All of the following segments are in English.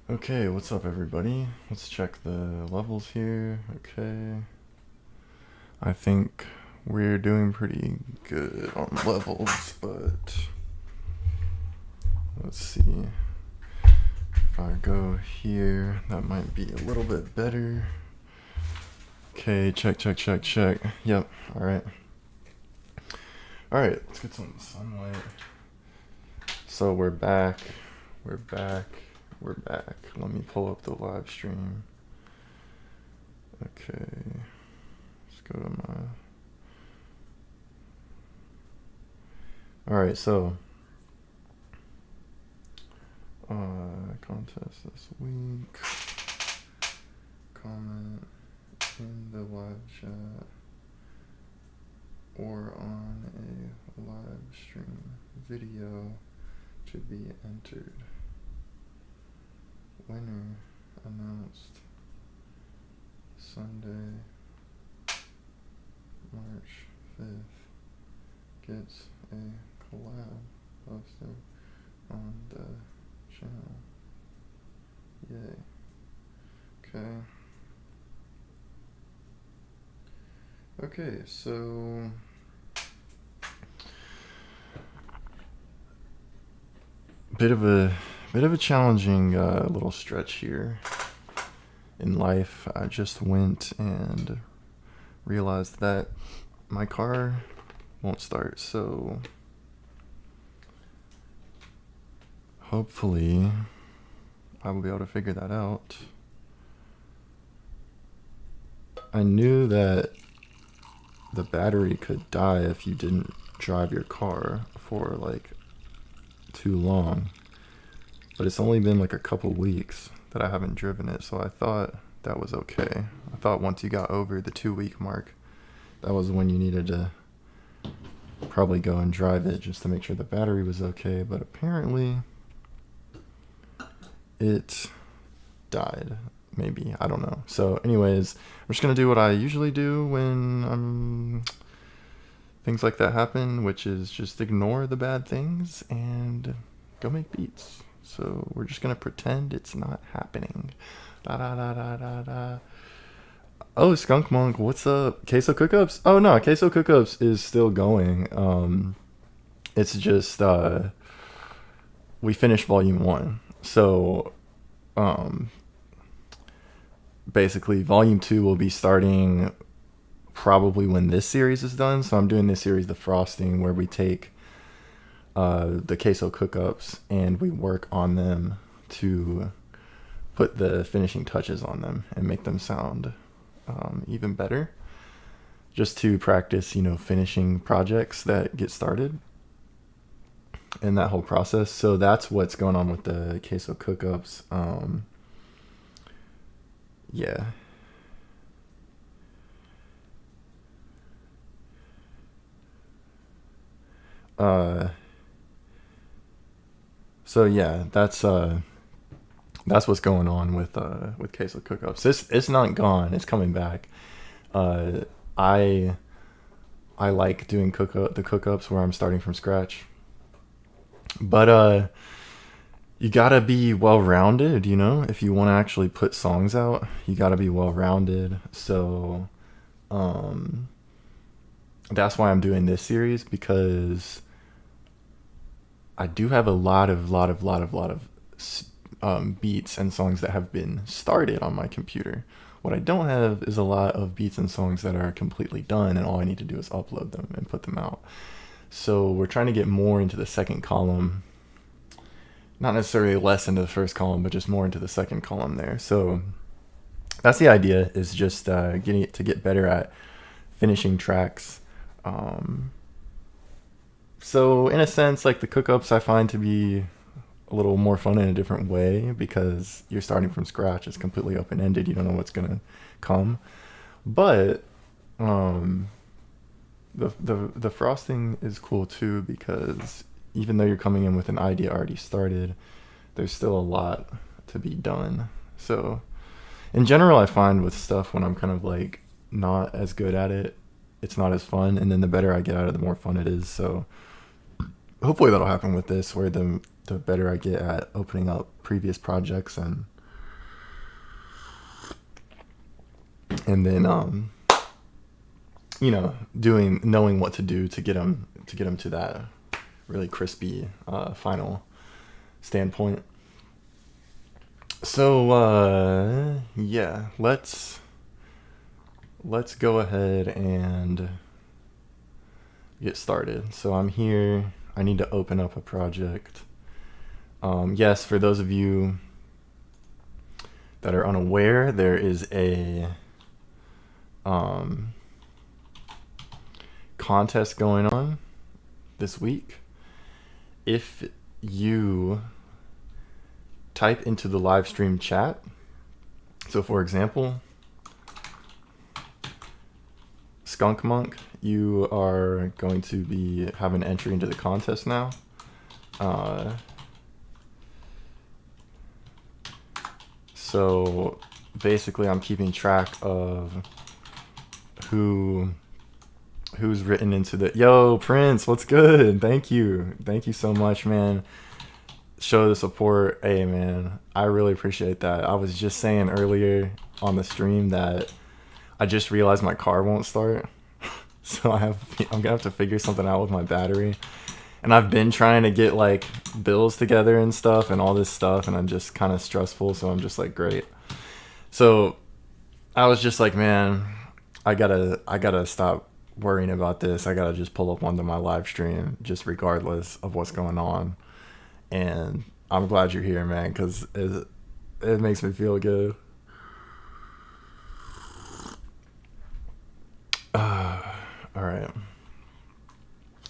Okay, what's up everybody? Let's check the levels here. Okay. I think we're doing pretty good on levels, but let's see. If I go here, that might be a little bit better. Okay, check. Yep, alright. Alright, let's get some sunlight. So we're back. Let me pull up the live stream. Okay. Let's go to my... Alright, so... contest this week. Comment in the live chat or on a live stream video to be entered. Winner announced Sunday, March 5th. Gets a collab posted on the channel. Yay. Okay. Okay, so bit of a challenging little stretch here in life. I just went and realized that my car won't start, so hopefully I will be able to figure that out. I knew that the battery could die if you didn't drive your car for like too long, but it's only been like a couple weeks that I haven't driven it, so I thought that was okay. I thought once you got over the 2-week mark, that was when you needed to probably go and drive it just to make sure the battery was okay, but apparently it died. Maybe, I don't know. So anyways, I'm just gonna do what I usually do when things like that happen, which is just ignore the bad things and go make beats. So we're just gonna pretend it's not happening. Da da da da da da. Oh, Skunk Monk, what's up? Cayso Cookups? Oh no, Cayso Cookups is still going. It's just we finished volume 1. So basically volume 2 will be starting probably when this series is done. So I'm doing this series, The Frosting, where we take the Cayso Cookups and we work on them to put the finishing touches on them and make them sound even better, just to practice, finishing projects that get started and that whole process. So that's what's going on with the Cayso Cookups. Yeah. So yeah, that's what's going on with Cayso Cookups. It's not gone. It's coming back. I like doing the cookups where I'm starting from scratch. But you gotta be well-rounded, if you want to actually put songs out, you gotta be well-rounded. So that's why I'm doing this series, because I do have a lot of beats and songs that have been started on my computer. What I don't have is a lot of beats and songs that are completely done, and all I need to do is upload them and put them out. So we're trying to get more into the second column. Not necessarily less into the first column, but just more into the second column there. So that's the idea, is just getting it to get better at finishing tracks. So in a sense, like the cookups I find to be a little more fun in a different way, because you're starting from scratch. It's completely open-ended. You don't know what's going to come. But the frosting is cool too, because even though you're coming in with an idea already started, there's still a lot to be done. So in general, I find with stuff when I'm kind of like not as good at it, it's not as fun, and then the better I get at it, the more fun it is. So hopefully that'll happen with this, where the better I get at opening up previous projects and and then you know, knowing what to do to get them to that really crispy final standpoint. So yeah, let's go ahead and get started. So I'm here. I need to open up a project. Yes, for those of you that are unaware, there is a contest going on this week. If you type into the live stream chat, so for example, Skunk Monk, you are going to have an entry into the contest now. So basically I'm keeping track of who's written into the... Yo, Prince, what's good? Thank you so much, man. Show the support. Hey, man, I really appreciate that. I was just saying earlier on the stream that I just realized my car won't start. So I'm gonna have to figure something out with my battery. And I've been trying to get like bills together and stuff and all this stuff, and I'm just kind of stressful. So I'm just like, great. So I was just like, man, I gotta stop worrying about this. I gotta just pull up onto my live stream, just regardless of what's going on. And I'm glad you're here, man, because it makes me feel good. All right.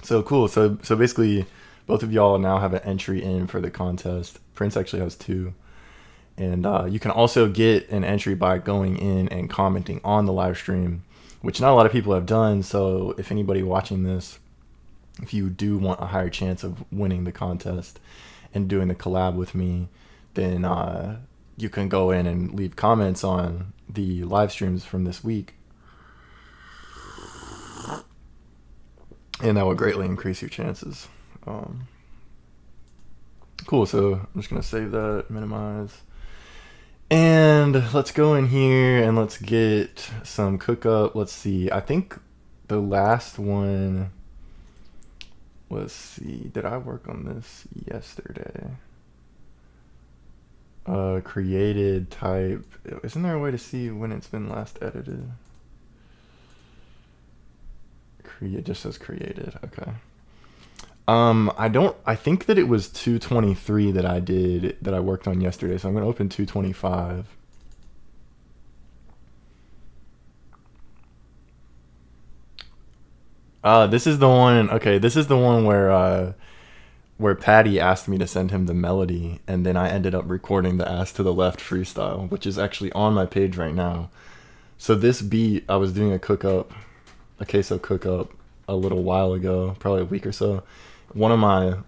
So cool. So basically, both of y'all now have an entry in for the contest. Prince actually has 2. And you can also get an entry by going in and commenting on the live stream, which not a lot of people have done. So if anybody watching this, if you do want a higher chance of winning the contest and doing the collab with me, then you can go in and leave comments on the live streams from this week. And that will greatly increase your chances. Cool, so I'm just gonna save that, minimize. And let's go in here and let's get some cookup. Let's see, I think the last one, let's see, did I work on this yesterday? Created type, isn't there a way to see when it's been last edited? It just says created. Okay. I think that it was 223 that I worked on yesterday. So I'm going to open 225. This is the one. Okay. This is the one where Patty asked me to send him the melody, and then I ended up recording the Ass to the Left freestyle, which is actually on my page right now. So this beat, I was doing a Cayso Cookup a little while ago, probably a week or so. One of my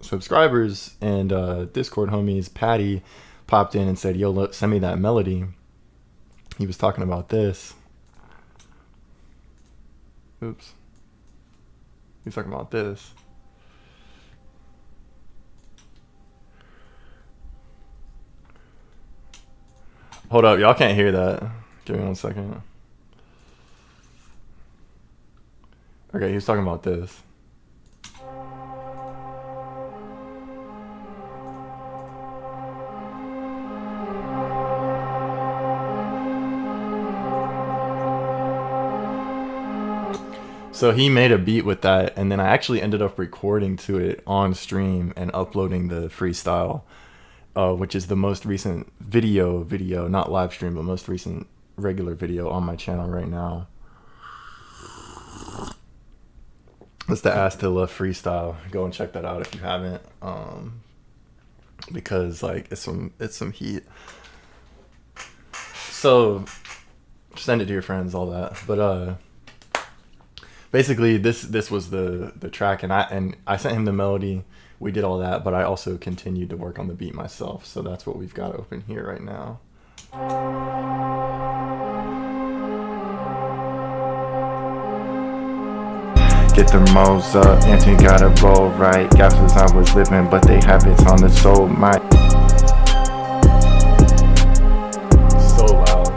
subscribers and Discord homies, Patty, popped in and said, yo, look, send me that melody. He was talking about this. Oops. He was talking about this. Hold up, y'all can't hear that. Give me 1 second. Okay, he was talking about this. So he made a beat with that, and then I actually ended up recording to it on stream and uploading the freestyle, which is the most recent video, not live stream, but most recent regular video on my channel right now. It's the Ass to the Left freestyle. Go and check that out if you haven't, because like it's some heat. So send it to your friends, all that. But basically this was the track, and I sent him the melody. We did all that, but I also continued to work on the beat myself. So that's what we've got open here right now. Get the moles up, Anthony got a roll right. Gaffers I was living, but they habits on the soul, my. So loud.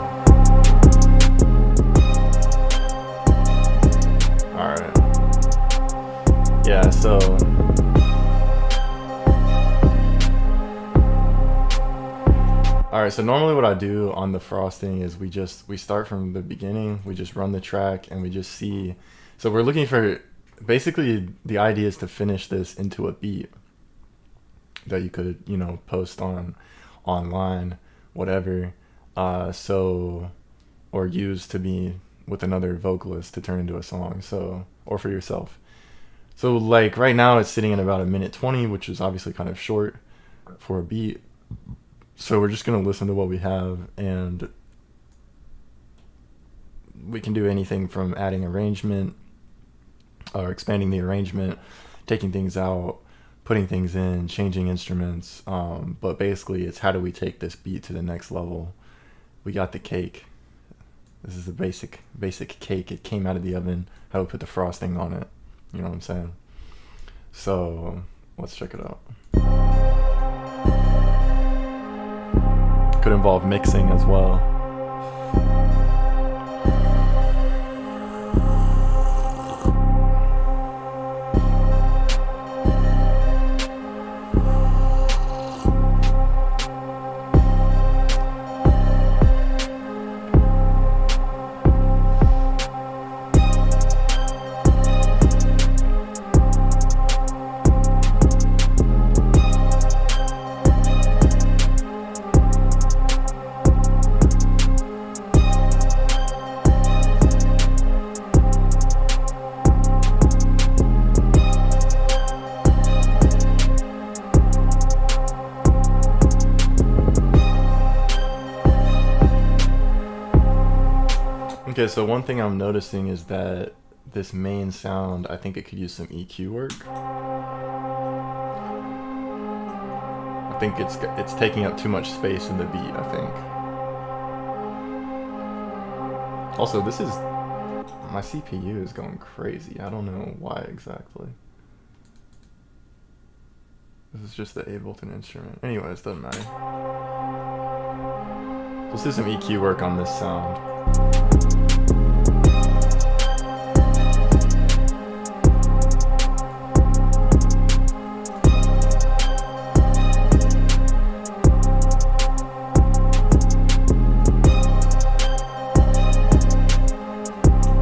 All right, so normally what I do on the frosting is we start from the beginning, we just run the track and we just see. So we're looking for, basically the idea is to finish this into a beat that you could, you know, post on online, whatever. So, or use to be with another vocalist to turn into a song. So, or for yourself. So like right now it's sitting at about 1:20, which is obviously kind of short for a beat. So we're just going to listen to what we have, and we can do anything from adding arrangement or expanding the arrangement, taking things out, putting things in, changing instruments. But basically it's how do we take this beat to the next level. We got the cake. This is the basic cake. It came out of the oven. How we put the frosting on it. You know what I'm saying? So let's check it out. Could involve mixing as well. Okay, so one thing I'm noticing is that this main sound, I think it could use some EQ work. I think it's taking up too much space in the beat, I think. Also, this is, my CPU is going crazy. I don't know why exactly. This is just the Ableton instrument. Anyways, doesn't matter. Let's do some EQ work on this sound.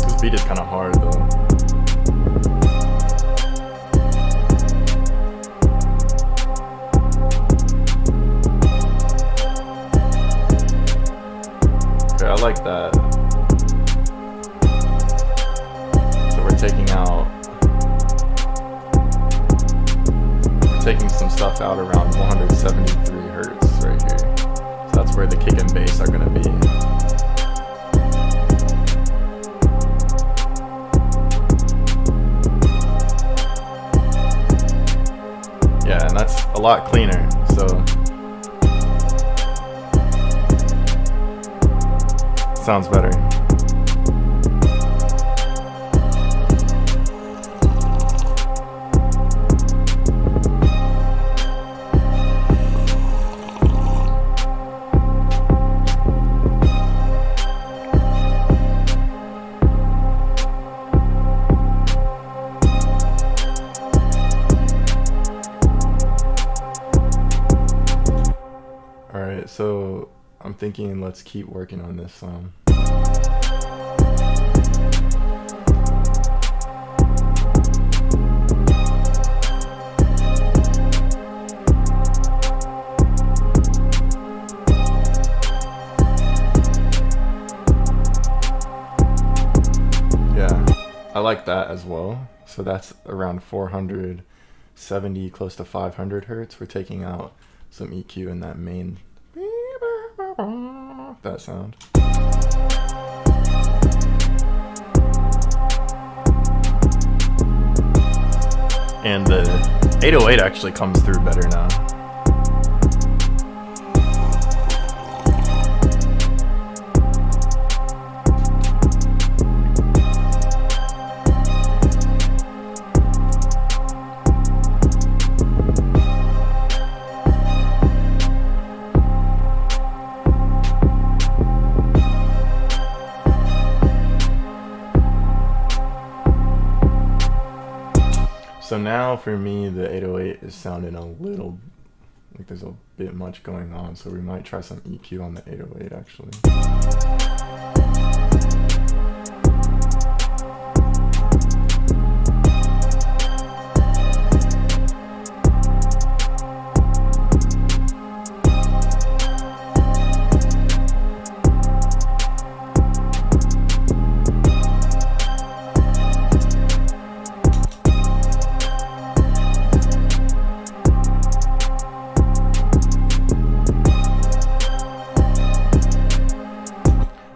This beat is kind of hard though. Okay, I like that. So we're taking some stuff out around 173 hertz right here. So that's where the kick and bass are gonna be. Yeah, and that's a lot cleaner, so sounds better. Alright, so I'm thinking let's keep working on this song. Yeah, I like that as well. So that's around 470, close to 500 hertz. We're taking out some EQ in that main, that sound. And the 808 actually comes through better now. So now for me, the 808 is sounding a little like there's a bit much going on, so we might try some EQ on the 808 actually.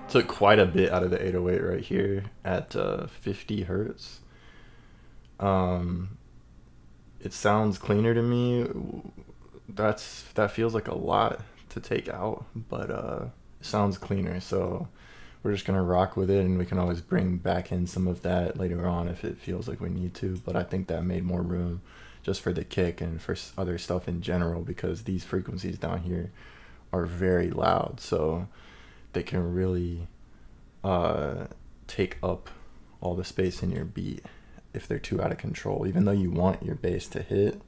Took quite a bit out of the 808 right here at 50 hertz. It sounds cleaner to me. That feels like a lot to take out, but it sounds cleaner, so we're just gonna rock with it, and we can always bring back in some of that later on if it feels like we need to. But I think that made more room just for the kick and for other stuff in general, because these frequencies down here are very loud, so they can really take up all the space in your beat if they're too out of control, even though you want your bass to hit.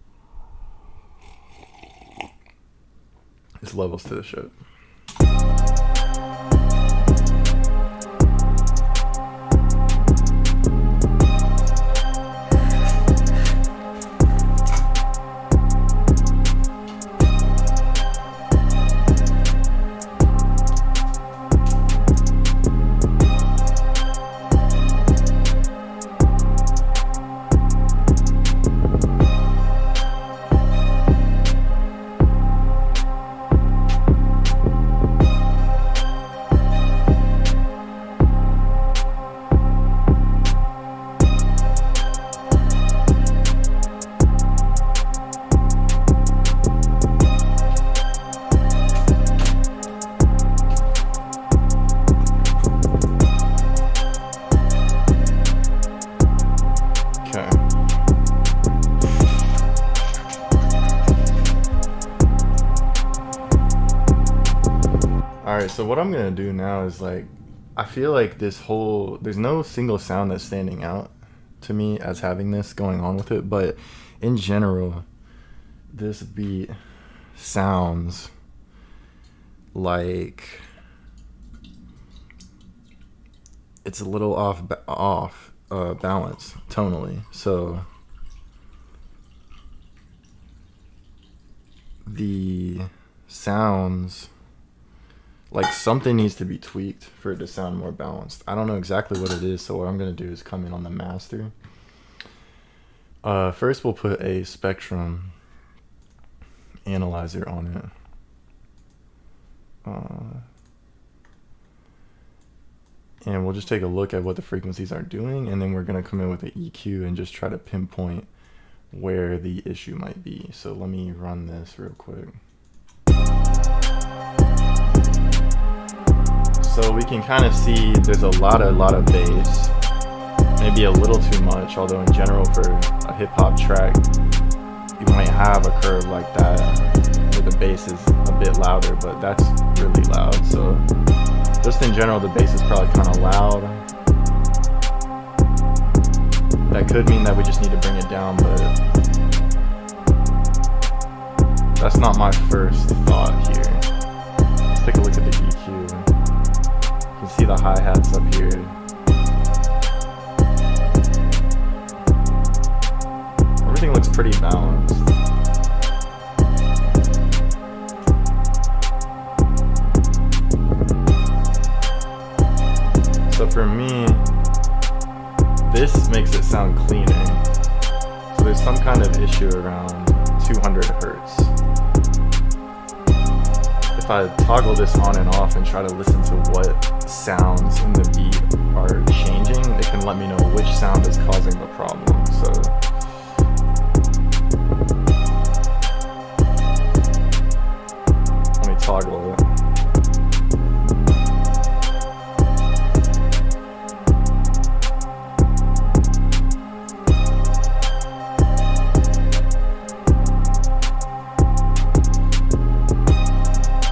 There's levels to the shit. Alright, so what I'm gonna do now is, like, I feel like there's no single sound that's standing out to me as having this going on with it, but in general, this beat sounds like it's a little off balance tonally. So the sounds like something needs to be tweaked for it to sound more balanced. I don't know exactly what it is, so what I'm going to do is come in on the master. First, we'll put a spectrum analyzer on it. And we'll just take a look at what the frequencies are doing, and then we're going to come in with an EQ and just try to pinpoint where the issue might be. So let me run this real quick. So we can kind of see there's a lot of bass, maybe a little too much, although in general for a hip-hop track, you might have a curve like that where the bass is a bit louder, but that's really loud. So just in general, the bass is probably kind of loud. That could mean that we just need to bring it down, but that's not my first thought here. Let's take a look at the EQ. You can see the hi-hats up here. Everything looks pretty balanced. So for me, this makes it sound cleaner. So there's some kind of issue around 200 hertz. If I toggle this on and off and try to listen to what sounds in the beat are changing, it can let me know which sound is causing the problem. So let me toggle it.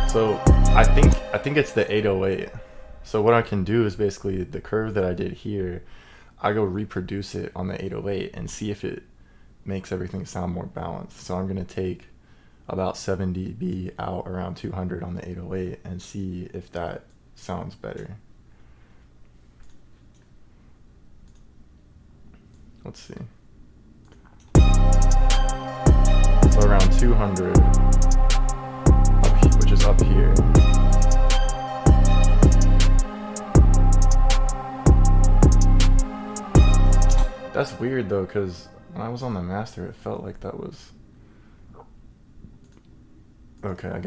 So I think it's the 808. So what I can do is basically the curve that I did here, I go reproduce it on the 808 and see if it makes everything sound more balanced. So I'm gonna take about 7 dB out around 200 on the 808 and see if that sounds better. Let's see. So around 200, which is up here. That's weird though, because when I was on the master, it felt like that was... Okay, I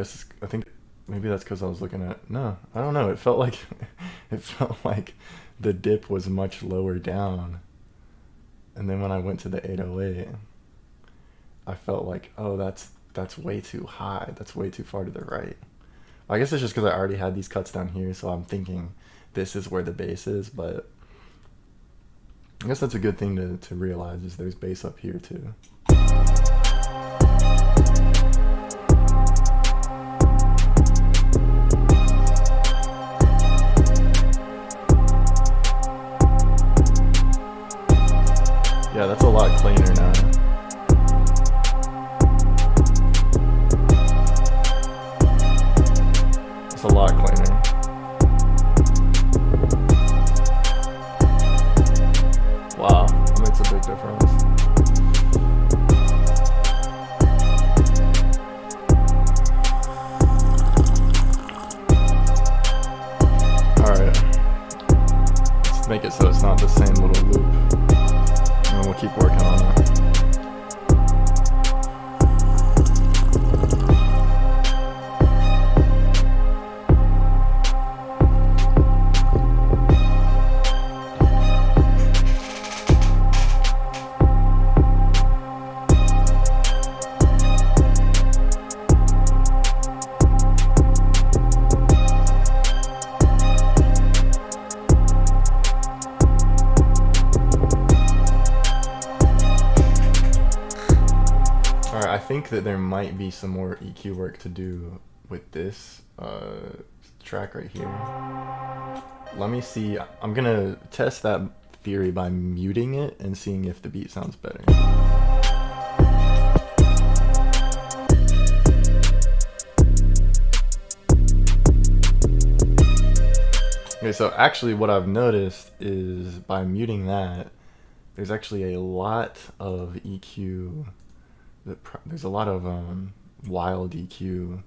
think maybe that's because I was looking at... No, I don't know. It felt like it felt like the dip was much lower down. And then when I went to the 808, I felt like, oh, that's way too high. That's way too far to the right. I guess it's just because I already had these cuts down here, so I'm thinking this is where the bass is, but I guess that's a good thing to realize, is there's bass up here too. Yeah, that's a lot cleaner now. It's a lot cleaner. Wow, that makes a big difference. Alright. Let's make it so it's not the same little loop. And we'll keep working on it. I think that there might be some more EQ work to do with this track right here. Let me see. I'm gonna test that theory by muting it and seeing if the beat sounds better. Okay, so actually what I've noticed is by muting that, there's actually a lot of EQ. There's a lot of wild EQ.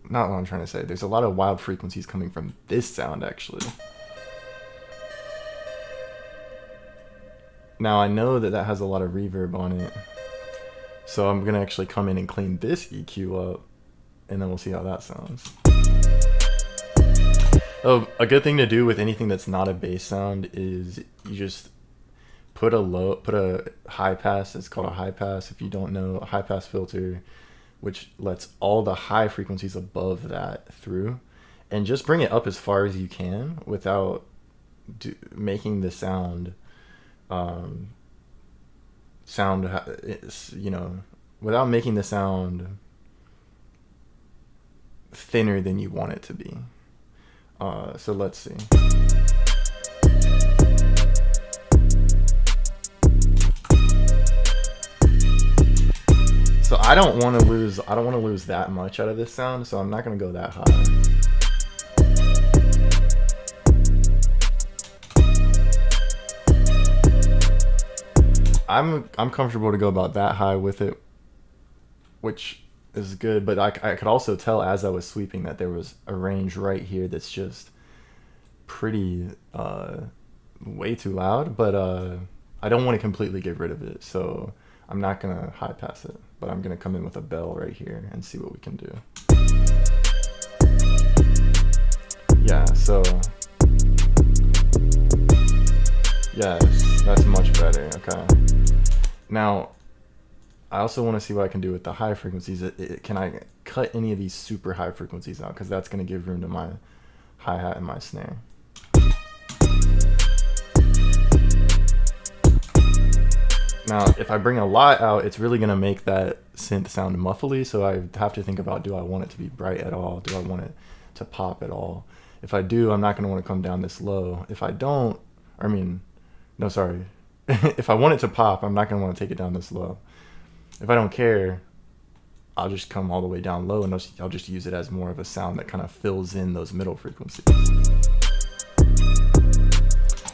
Not what I'm trying to say. There's a lot of wild frequencies coming from this sound, actually. Now, I know that that has a lot of reverb on it. So I'm going to actually come in and clean this EQ up. And then we'll see how that sounds. Oh, a good thing to do with anything that's not a bass sound is you just... put a high pass. It's called a high pass. If you don't know, a high pass filter, which lets all the high frequencies above that through, and just bring it up as far as you can without making the sound, without making the sound thinner than you want it to be. So let's see. So I don't want to lose that much out of this sound, so I'm not going to go that high. I'm comfortable to go about that high with it, which is good, but I could also tell as I was sweeping that there was a range right here that's just pretty way too loud, but I don't want to completely get rid of it, so I'm not going to high pass it, but I'm going to come in with a bell right here and see what we can do. Yeah, so... yes, that's much better, okay. Now, I also want to see what I can do with the high frequencies. Can I cut any of these super high frequencies out? Because that's going to give room to my hi-hat and my snare. Now, if I bring a lot out, it's really going to make that synth sound muffly, so I have to think about, do I want it to be bright at all? Do I want it to pop at all? If I do, I'm not going to want to come down this low. If I don't, if I want it to pop, I'm not going to want to take it down this low. If I don't care, I'll just come all the way down low, and I'll just use it as more of a sound that kind of fills in those middle frequencies.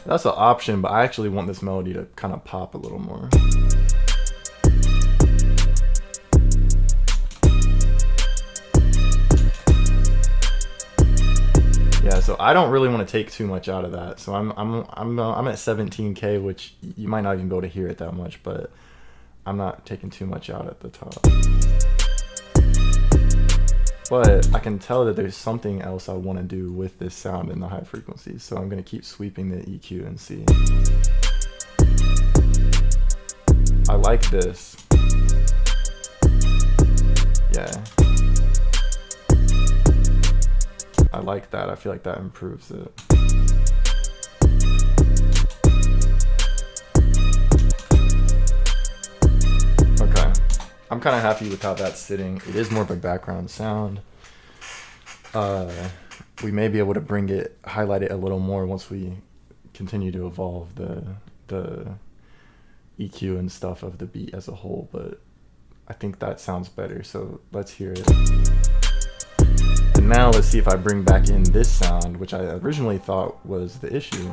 That's an option, but I actually want this melody to kind of pop a little more. Yeah, so I don't really want to take too much out of that. So I'm at 17K, which you might not even be able to hear it that much, but I'm not taking too much out at the top. But I can tell that there's something else I want to do with this sound in the high frequencies. So I'm going to keep sweeping the EQ and see. I like this. Yeah. I like that. I feel like that improves it. Okay. I'm kind of happy with how that's sitting. It is more of a background sound. We may be able to highlight it a little more once we continue to evolve the EQ and stuff of the beat as a whole, but I think that sounds better, so let's hear it. And now let's see if I bring back in this sound, which I originally thought was the issue.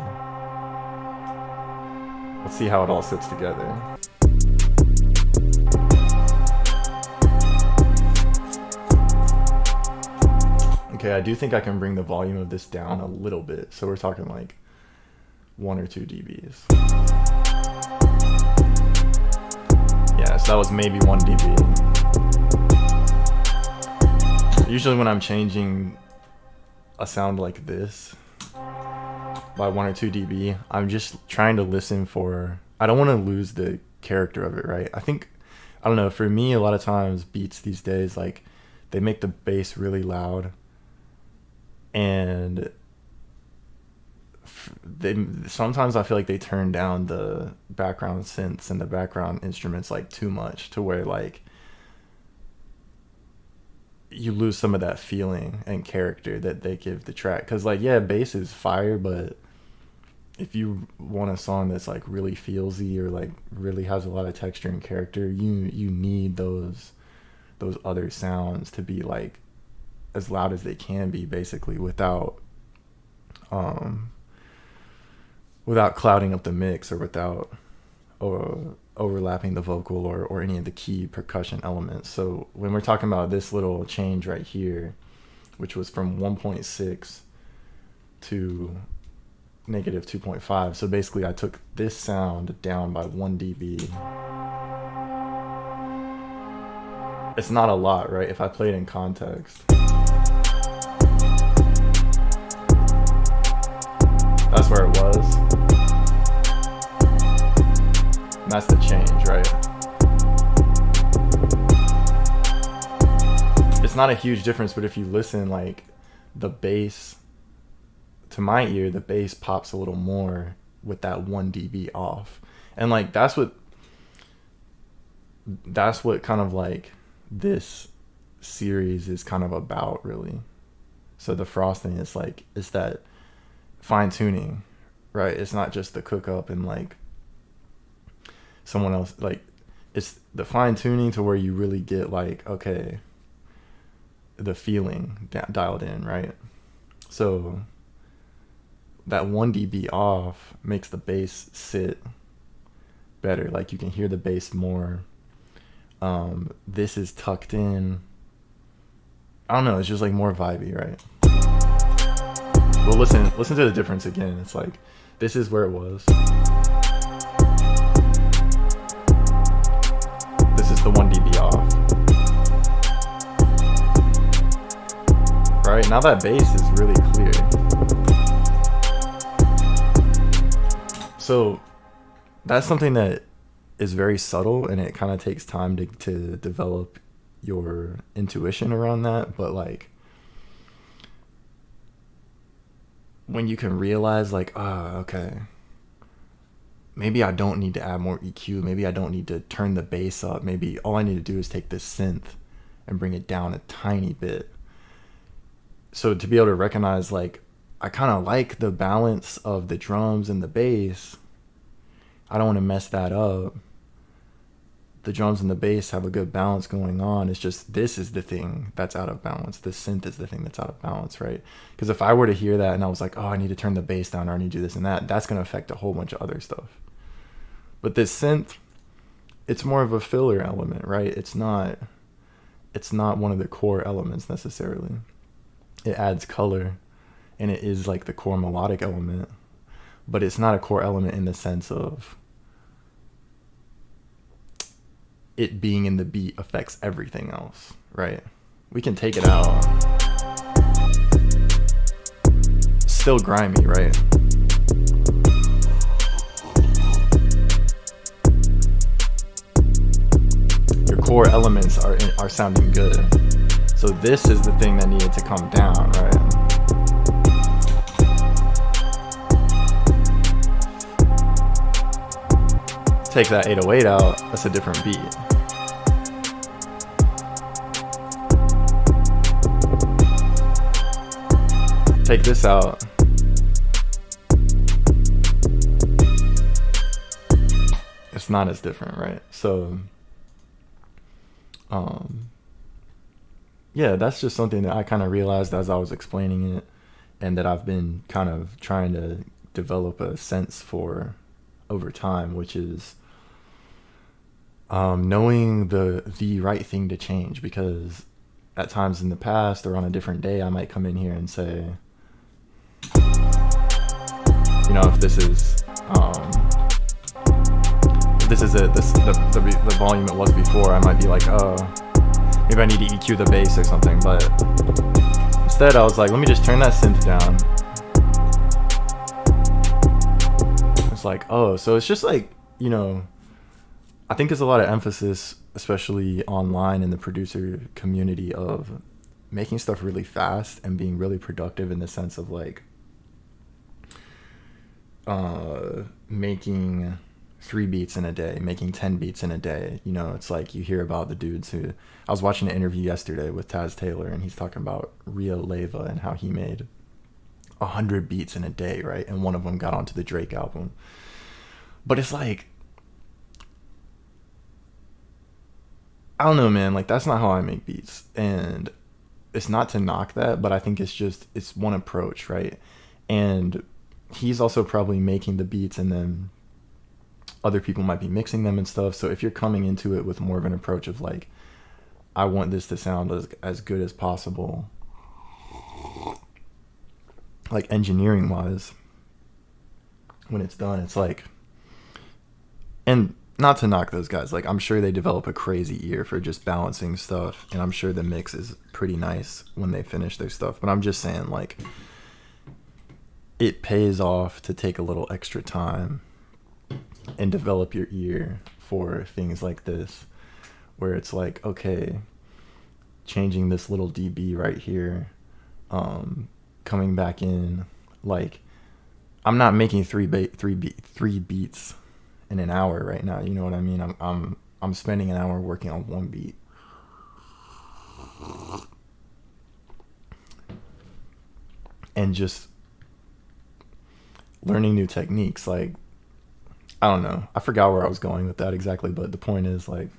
Let's see how it all sits together. Okay, I do think I can bring the volume of this down a little bit. So we're talking like 1 or 2 dBs. Yeah, so that was maybe 1 dB. Usually when I'm changing a sound like this by 1 or 2 dB, I'm just trying to listen for, I don't want to lose the character of it, right? I don't know, for me, a lot of times beats these days, like they make the bass really loud. And sometimes I feel like they turn down the background synths and the background instruments like too much, to where like you lose some of that feeling and character that they give the track. Because like, yeah, bass is fire, but if you want a song that's like really feelsy or like really has a lot of texture and character, you need those other sounds to be like as loud as they can be, basically, without clouding up the mix, or without overlapping the vocal or any of the key percussion elements. So when we're talking about this little change right here, which was from 1.6 to negative 2.5, so basically I took this sound down by 1 dB. It's not a lot, right? If I play it in context, that's where it was. And that's the change, right? It's not a huge difference, but if you listen, like the bass, to my ear, the bass pops a little more with that 1 dB off. And like that's what kind of like this series is kind of about, really. So the frosting is like, it's that fine tuning, right? It's not just the cook up and like someone else, like it's the fine tuning to where you really get like, okay, the feeling dialed in, right? So that 1 dB off makes the bass sit better. Like you can hear the bass more. This is tucked in. I don't know, it's just like more vibey, right? Well, listen to the difference again. It's like, this is where it was. This is the 1 dB off. Right, now that bass is really clear. So that's something that is very subtle, and it kind of takes time to develop your intuition around that. But like, when you can realize like, okay, maybe I don't need to add more EQ, maybe I don't need to turn the bass up, maybe all I need to do is take this synth and bring it down a tiny bit. So to be able to recognize like, I kind of like the balance of the drums and the bass, I don't want to mess that up, the drums and the bass have a good balance going on. It's just this is the thing that's out of balance. The synth is the thing that's out of balance, right? Because if I were to hear that and I was like, oh, I need to turn the bass down, or I need to do this and that, that's going to affect a whole bunch of other stuff. But this synth, it's more of a filler element, right? It's not one of the core elements necessarily. It adds color, and it is like the core melodic element, but it's not a core element in the sense of it being in the beat affects everything else, right? We can take it out. Still grimy, right? Your core elements are sounding good. So this is the thing that needed to come down, right? Take that 808 out, that's a different beat. Take this out. It's not as different, right? So, yeah, that's just something that I kind of realized as I was explaining it, and that I've been kind of trying to develop a sense for over time, which is knowing the right thing to change. Because at times in the past or on a different day, I might come in here and say, you know, if this is the volume it was before, I might be like, oh, maybe I need to EQ the bass or something. But instead I was like, let me just turn that synth down. It's like, oh, so it's just like, you know, I think there's a lot of emphasis, especially online in the producer community, of making stuff really fast and being really productive, in the sense of like making 3 beats in a day, making 10 beats in a day. You know, it's like you hear about the dudes who, I was watching an interview yesterday with Taz Taylor, and he's talking about Rio Leva and how he made 100 beats in a day, right? And one of them got onto the Drake album. But it's like, I don't know, man, like that's not how I make beats. And it's not to knock that, but I think it's one approach, right? And he's also probably making the beats, and then other people might be mixing them and stuff. So if you're coming into it with more of an approach of like, I want this to sound as good as possible, like engineering wise, when it's done, it's like, and not to knock those guys, like I'm sure they develop a crazy ear for just balancing stuff, and I'm sure the mix is pretty nice when they finish their stuff. But I'm just saying, like, it pays off to take a little extra time and develop your ear for things like this, where it's like, okay, changing this little dB right here, coming back in, like, I'm not making three beats in an hour right now, you know what I mean? I'm spending an hour working on one beat. And just learning new techniques. Like, I don't know, I forgot where I was going with that exactly, but the point is, like,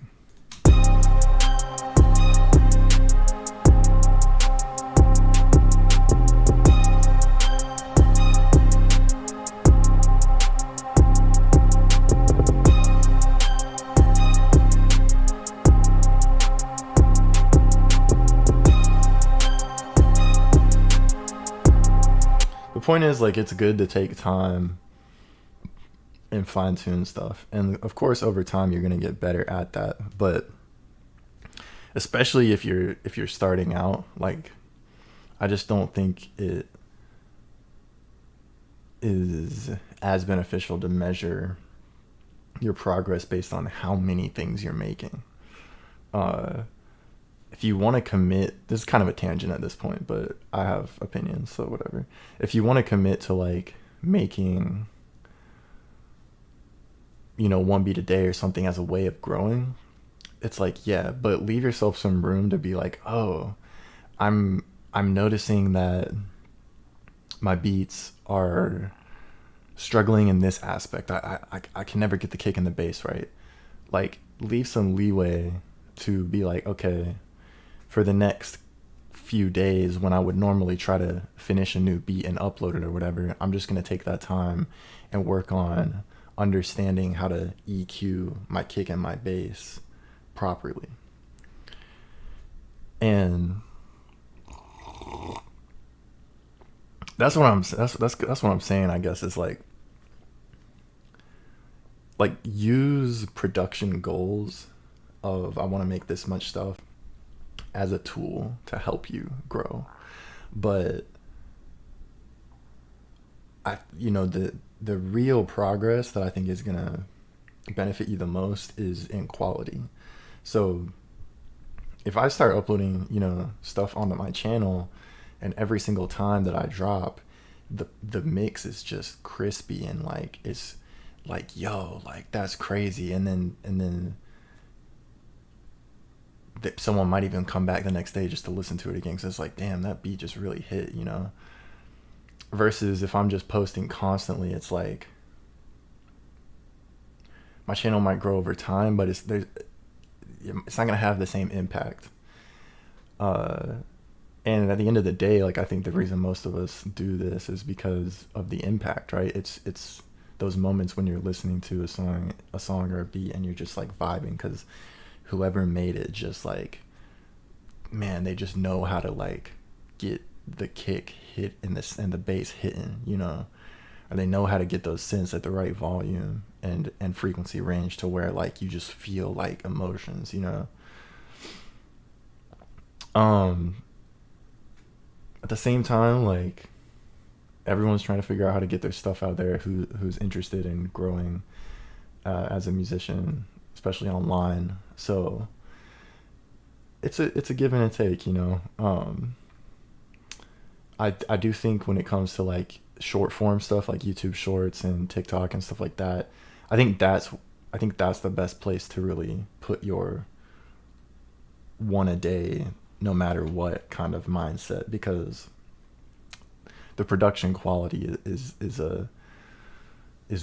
the point is, like, it's good to take time and fine tune stuff. And of course, over time, you're going to get better at that. But especially if you're starting out, like, I just don't think it is as beneficial to measure your progress based on how many things you're making. If you want to commit, this is kind of a tangent at this point, but I have opinions, so whatever. If you want to commit to like making, you know, one beat a day or something as a way of growing, it's like, yeah, but leave yourself some room to be like, oh, I'm noticing that my beats are struggling in this aspect. I can never get the kick in the bass right. like leave some leeway to be like, okay, for the next few days when I would normally try to finish a new beat and upload it or whatever, I'm just going to take that time and work on understanding how to EQ my kick and my bass properly. And that's what I'm saying, I guess, is like use production goals of I want to make this much stuff as a tool to help you grow. But the real progress that I think is gonna benefit you the most is in quality. So if I start uploading, stuff onto my channel, and every single time that I drop, the mix is just crispy and like it's like, yo, like that's crazy, and then someone might even come back the next day just to listen to it again because it's like, damn, that beat just really hit, versus if I'm just posting constantly, it's like my channel might grow over time, but it's not gonna have the same impact. And at the end of the day, like I think the reason most of us do this is because of the impact, right? It's those moments when you're listening to a song or a beat and you're just like vibing because whoever made it just like, man, they just know how to like get the kick hit and the bass hitting, or they know how to get those synths at the right volume and frequency range to where like you just feel like emotions, At the same time, like everyone's trying to figure out how to get their stuff out there who's interested in growing as a musician, especially online. So it's a give and a take, I do think when it comes to like short form stuff like YouTube Shorts and TikTok and stuff like that, I think that's the best place to really put your one a day, no matter what kind of mindset, because the production quality is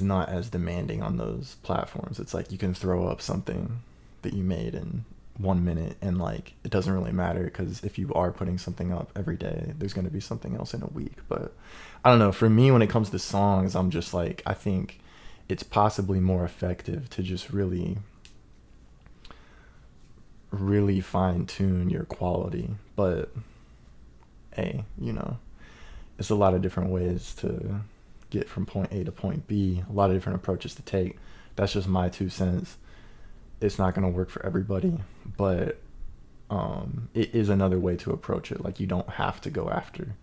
not as demanding on those platforms. It's like you can throw up something that you made in 1 minute and like it doesn't really matter, because if you are putting something up every day, there's going to be something else in a week. But I don't know, for me, when it comes to songs, I'm just like, I think it's possibly more effective to just really fine tune your quality. But hey, it's a lot of different ways to get from point A to point B, a lot of different approaches to take. That's just my 2 cents. It's not going to work for everybody, but it is another way to approach it. Like you don't have to go after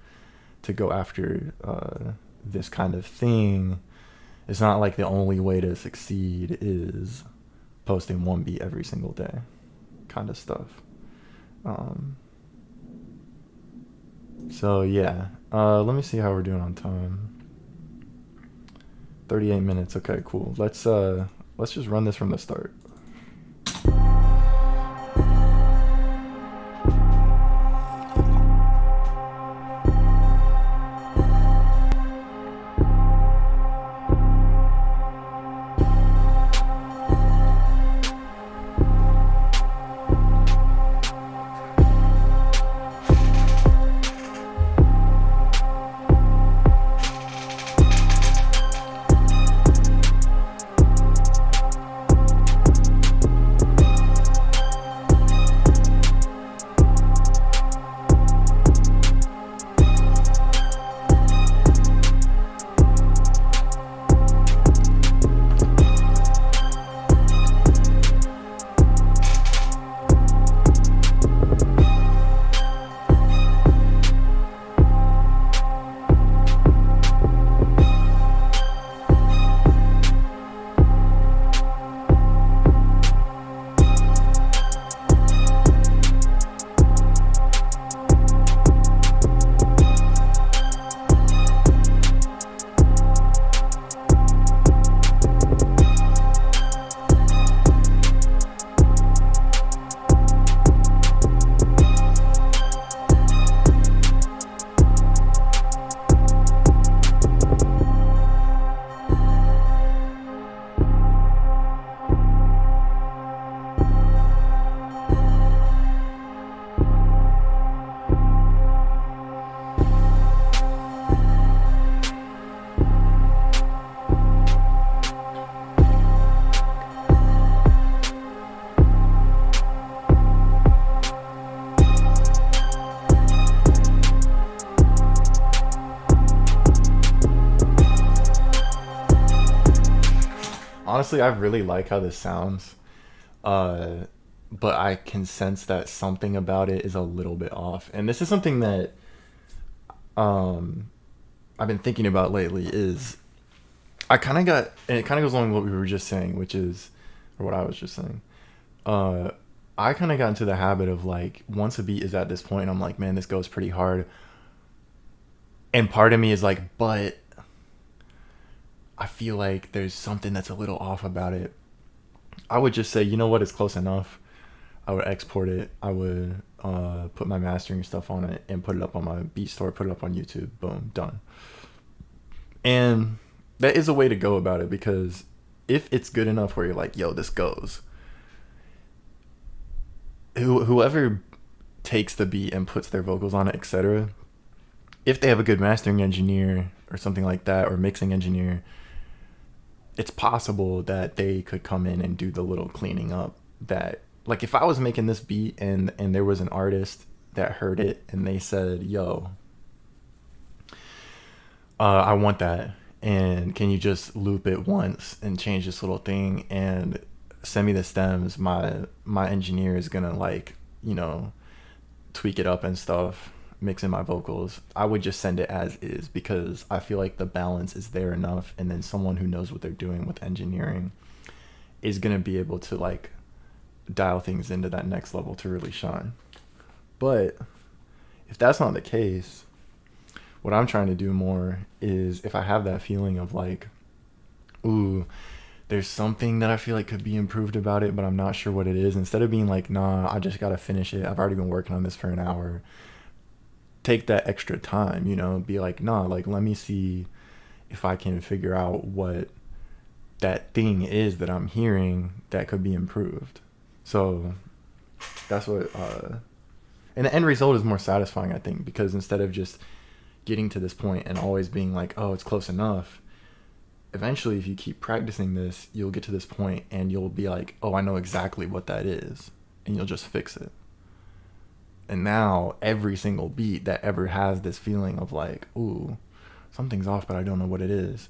this kind of thing. It's not like the only way to succeed is posting one beat every single day kind of stuff. So yeah, let me see how we're doing on time. 38 minutes. Okay, cool. Let's just run this from the start. honestly, I really like how this sounds. Uh, but I can sense that something about it is a little bit off. And this is something that um I've been thinking about lately is I kind of got, and it kind of goes along with what we were just saying, which is, or what I was just saying. Uh, I kind of got into the habit of like, once a beat is at this point, I'm like, man, this goes pretty hard. And part of me is like, but I feel like there's something that's a little off about it. I would just say, you know what, it's close enough. I would export it. I would put my mastering stuff on it and put it up on my beat store, put it up on YouTube. Boom, done. And that is a way to go about it, because if it's good enough where you're like, yo, this goes, whoever takes the beat and puts their vocals on it, etc., if they have a good mastering engineer or something like that, or mixing engineer, it's possible that they could come in and do the little cleaning up. That, like, if I was making this beat and there was an artist that heard it and they said, yo, I want that, and can you just loop it once and change this little thing and send me the stems, my engineer is gonna, like, you know, tweak it up and stuff, mix in my vocals, I would just send it as is, because I feel like the balance is there enough, and then someone who knows what they're doing with engineering is gonna be able to, like, dial things into that next level to really shine. But if that's not the case, what I'm trying to do more is, if I have that feeling of like, ooh, there's something that I feel like could be improved about it, but I'm not sure what it is, instead of being like, nah, I just gotta finish it, I've already been working on this for an hour, take that extra time, you know, be like, nah, like, let me see if I can figure out what that thing is that I'm hearing that could be improved. So that's what and the end result is more satisfying, I think, because instead of just getting to this point and always being like, oh, it's close enough, eventually, if you keep practicing this, you'll get to this point and you'll be like, oh, I know exactly what that is, and you'll just fix it. And now every single beat that ever has this feeling of like, ooh, something's off, but I don't know what it is,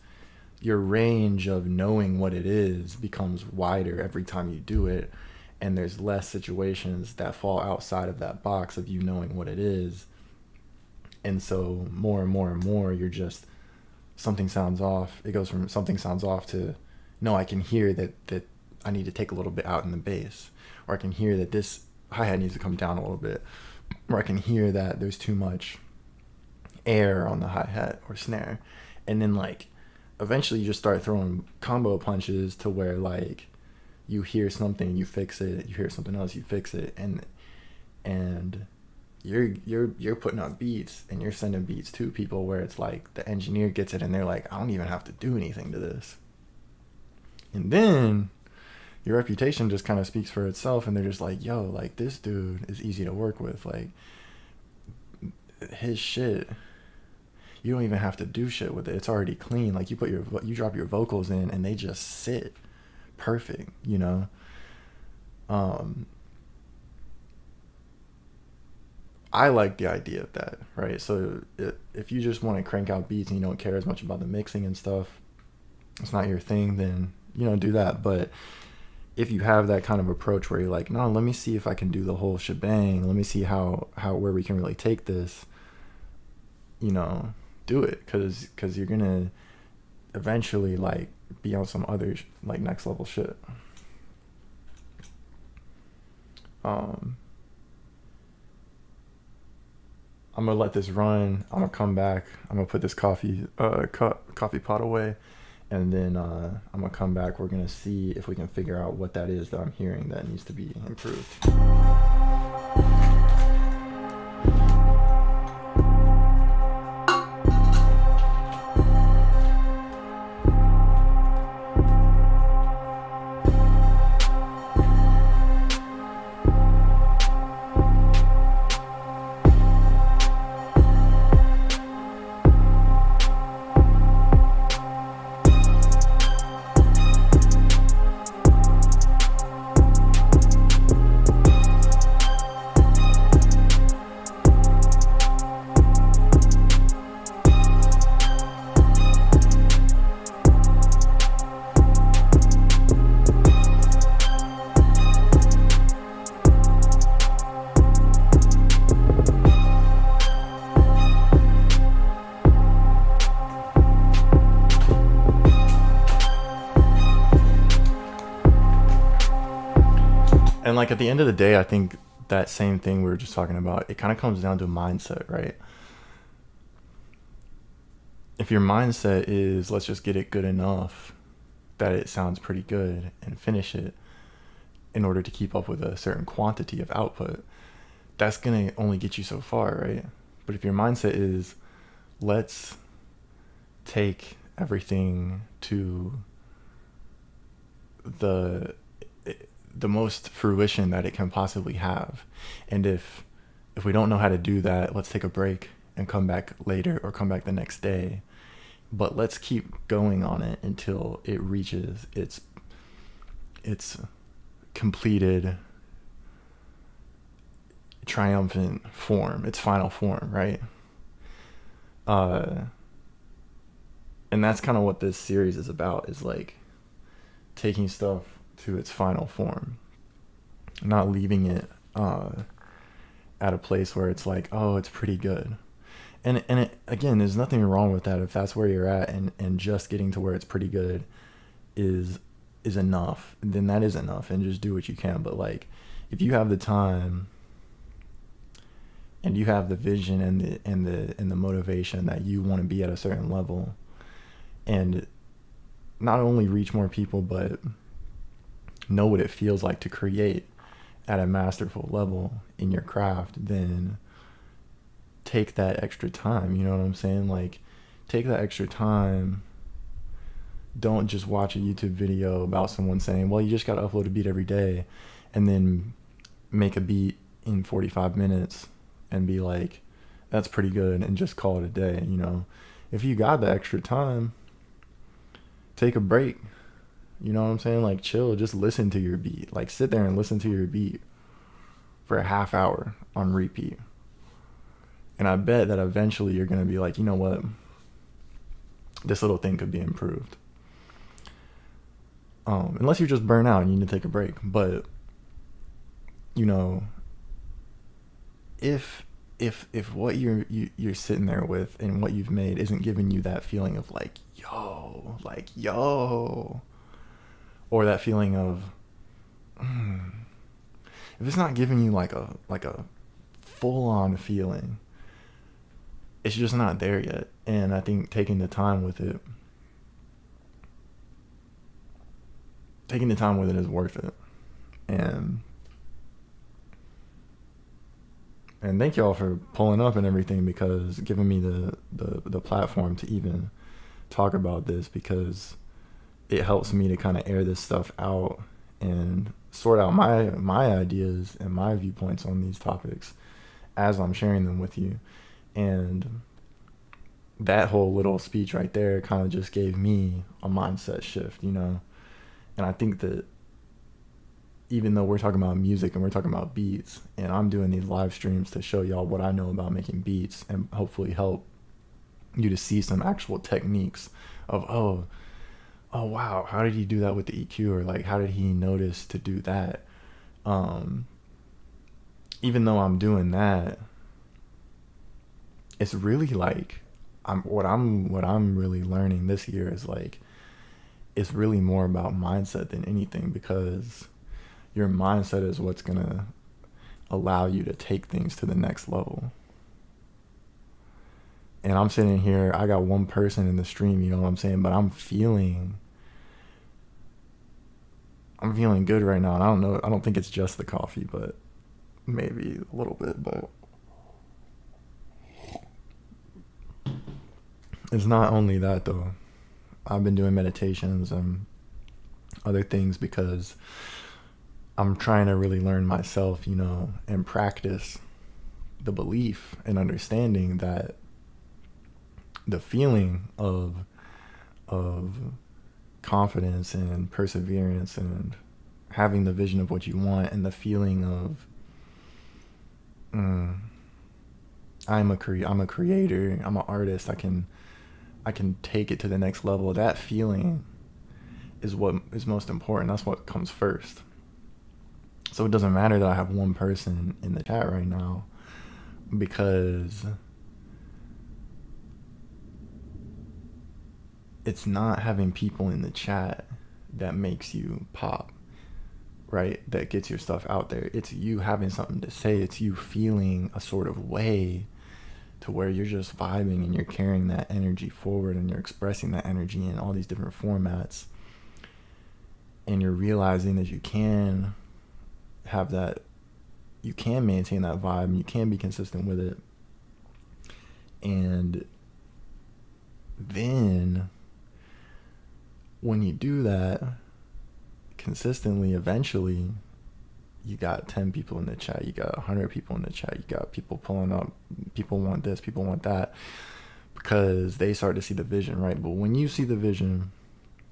your range of knowing what it is becomes wider every time you do it, and there's less situations that fall outside of that box of you knowing what it is. And so more and more and more, you're just, something sounds off. It goes from something sounds off to, no, I can hear that I need to take a little bit out in the bass, or I can hear that this hi-hat needs to come down a little bit, or I can hear that there's too much air on the hi-hat or snare. And then, like, eventually you just start throwing combo punches to where, like, you hear something, you fix it, you hear something else, you fix it, and you're putting out beats, and you're sending beats to people where it's like the engineer gets it and they're like, I don't even have to do anything to this. And then your reputation just kind of speaks for itself, and they're just like, yo, like, this dude is easy to work with, like, his shit, you don't even have to do shit with it, it's already clean, like, you drop your vocals in and they just sit perfect, you know. I like the idea of that, right? So if you just want to crank out beats and you don't care as much about the mixing and stuff, it's not your thing, then, you know, do that. But if you have that kind of approach where you're like, no, let me see if I can do the whole shebang, let me see how where we can really take this, you know, do it, because you're gonna eventually, like, be on some other like next level shit. I'm gonna let this run. I'm gonna come back. I'm gonna put this coffee pot away, and then I'm gonna come back. We're gonna see if we can figure out what that is that I'm hearing that needs to be improved. And like at the end of the day, I think that same thing we were just talking about, it kind of comes down to mindset, right? If your mindset is let's just get it good enough that it sounds pretty good and finish it in order to keep up with a certain quantity of output, that's going to only get you so far, right? But if your mindset is let's take everything to the most fruition that it can possibly have, and if we don't know how to do that, let's take a break and come back later or come back the next day, but let's keep going on it until it reaches its completed triumphant form, its final form, right? And that's kind of what this series is about, is like taking stuff to its final form, not leaving it at a place where it's like, oh, it's pretty good. And it, again, there's nothing wrong with that if that's where you're at, and just getting to where it's pretty good is enough. Then that is enough, and just do what you can. But like, if you have the time and you have the vision and the motivation that you want to be at a certain level, and not only reach more people, but know what it feels like to create at a masterful level in your craft, then take that extra time. You know what I'm saying? Like, take that extra time. Don't just watch a YouTube video about someone saying, well, you just got to upload a beat every day, and then make a beat in 45 minutes and be like, that's pretty good, and just call it a day. You know, if you got the extra time, take a break. You know what I'm saying? Like, chill, just listen to your beat. Like, sit there and listen to your beat for a half hour on repeat. And I bet that eventually you're going to be like, you know what? This little thing could be improved. Unless you're just burnt out and you need to take a break. But, you know, if what you're sitting there with and what you've made isn't giving you that feeling of like yo, or that feeling of if it's not giving you like a full on feeling, it's just not there yet. And I think taking the time with it is worth it. And thank y'all for pulling up and everything, because giving me the platform to even talk about this, because it helps me to kind of air this stuff out and sort out my ideas and my viewpoints on these topics as I'm sharing them with you. And that whole little speech right there kind of just gave me a mindset shift, you know? And I think that even though we're talking about music and we're talking about beats, and I'm doing these live streams to show y'all what I know about making beats and hopefully help you to see some actual techniques of, oh wow, how did he do that with the EQ? Or like, how did he notice to do that? Even though I'm doing that, it's really like, what I'm really learning this year is like, it's really more about mindset than anything, because your mindset is what's gonna allow you to take things to the next level. And I'm sitting here, I got one person in the stream, you know what I'm saying? But I'm feeling good right now. And I don't think it's just the coffee, but maybe a little bit, but it's not only that though. I've been doing meditations and other things because I'm trying to really learn myself, you know, and practice the belief and understanding that the feeling of confidence and perseverance and having the vision of what you want, and the feeling of I'm a creator, I'm an artist, I can take it to the next level. That feeling is what is most important. That's what comes first. So it doesn't matter that I have one person in the chat right now, because it's not having people in the chat that makes you pop. right, that gets your stuff out there. It's you having something to say. It's you feeling a sort of way to where you're just vibing and you're carrying that energy forward and you're expressing that energy in all these different formats. And you're realizing that you can have that, you can maintain that vibe and you can be consistent with it. And then when you do that consistently, eventually you got 10 people in the chat, you got 100 people in the chat, you got people pulling up, people want this, people want that, because they start to see the vision, right? But when you see the vision,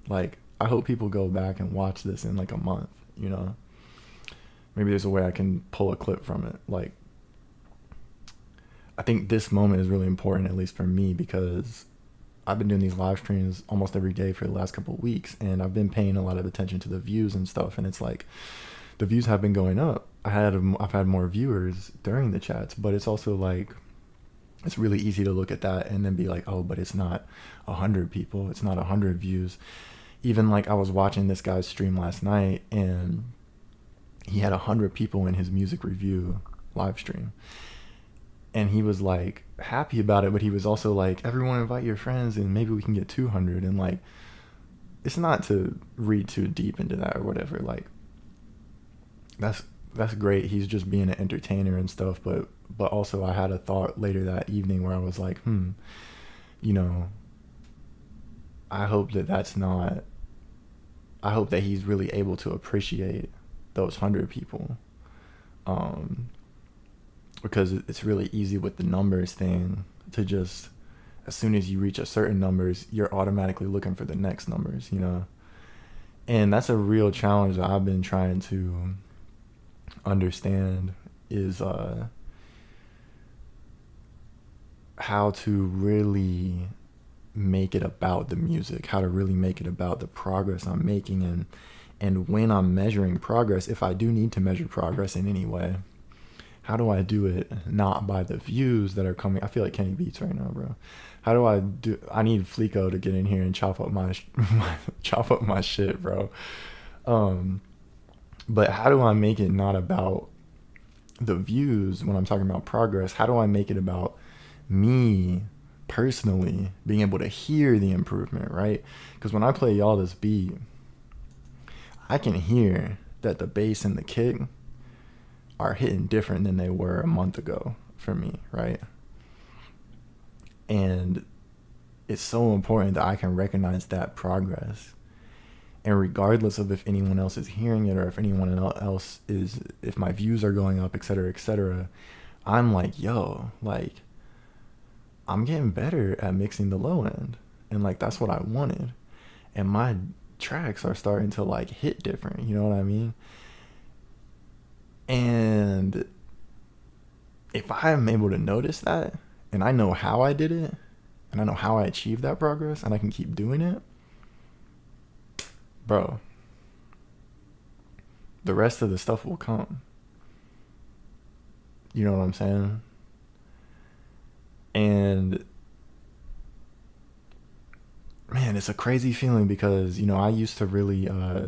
like, I hope people go back and watch this in like a month, you know? Maybe there's a way I can pull a clip from it. Like, I think this moment is really important, at least for me, because I've been doing these live streams almost every day for the last couple of weeks, and I've been paying a lot of attention to the views and stuff, and it's like, the views have been going up. I've had more viewers during the chats, but it's also like, it's really easy to look at that and then be like, oh, but it's not 100 people, it's not 100 views. Even like, I was watching this guy's stream last night and he had 100 people in his music review live stream, and he was like happy about it, but he was also like, everyone invite your friends and maybe we can get 200. And like, it's not to read too deep into that or whatever. Like, that's great. He's just being an entertainer and stuff. But also I had a thought later that evening where I was like, you know, I hope that he's really able to appreciate those 100 people. Because it's really easy with the numbers thing to just, as soon as you reach a certain numbers, you're automatically looking for the next numbers, you know? And that's a real challenge that I've been trying to understand, is how to really make it about the music, how to really make it about the progress I'm making. And when I'm measuring progress, if I do need to measure progress in any way, how do I do it not by the views that are coming? I feel like Kenny Beats right now, bro. How do I need Fleeko to get in here and chop up my shit, bro. But how do I make it not about the views when I'm talking about progress? How do I make it about me personally being able to hear the improvement, right? Because when I play y'all this beat, I can hear that the bass and the kick are hitting different than they were a month ago for me, right? And it's so important that I can recognize that progress. And regardless of if anyone else is hearing it or if anyone else is, if my views are going up, etc., I'm like, yo, like, I'm getting better at mixing the low end. And like, that's what I wanted. And my tracks are starting to like hit different, you know what I mean? And if I'm able to notice that, and I know how I did it, and I know how I achieved that progress, and I can keep doing it, bro, the rest of the stuff will come. You know what I'm saying? And man, it's a crazy feeling because, you know, I used to really, I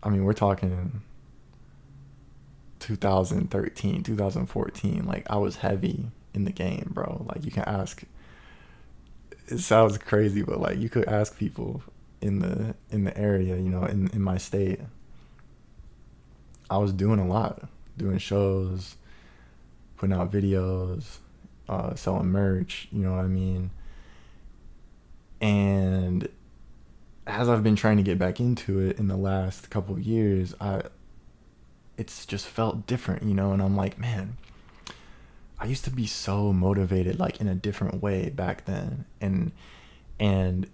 mean, we're talking 2013, 2014, like, I was heavy in the game, bro. Like, you can ask, it sounds crazy, but like, you could ask people in the area, you know, in my state. I was doing a lot, doing shows, putting out videos, selling merch, you know what I mean? And as I've been trying to get back into it in the last couple of years, it's just felt different, you know? And I'm like, man, I used to be so motivated, like, in a different way back then. And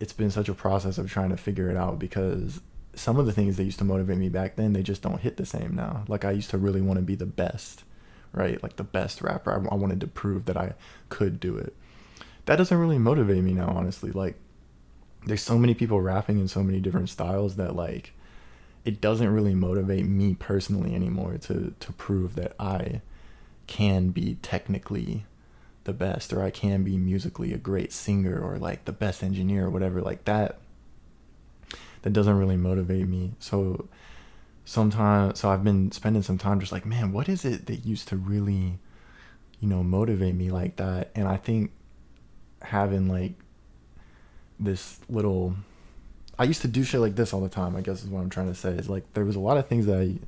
it's been such a process of trying to figure it out, because some of the things that used to motivate me back then, they just don't hit the same now. Like, I used to really want to be the best, right? Like, the best rapper. I wanted to prove that I could do it. That doesn't really motivate me now, honestly. Like, there's so many people rapping in so many different styles that, like, it doesn't really motivate me personally anymore to prove that I can be technically the best, or I can be musically a great singer, or like the best engineer or whatever. Like, that doesn't really motivate me. So sometimes, so I've been spending some time just like, man, what is it that used to really, motivate me like that? And I think having like this little, I used to do shit like this all the time, I guess is what I'm trying to say, is like there was a lot of things a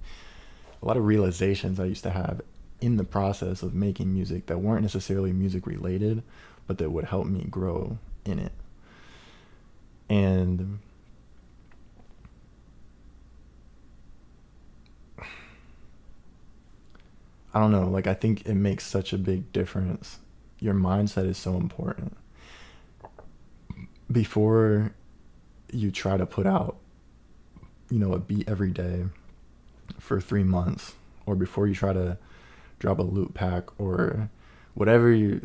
lot of realizations I used to have in the process of making music that weren't necessarily music related, but that would help me grow in it. And I don't know, like I think it makes such a big difference. Your mindset is so important. Before you try to put out, a beat every day for 3 months, or before you try to drop a loop pack or whatever the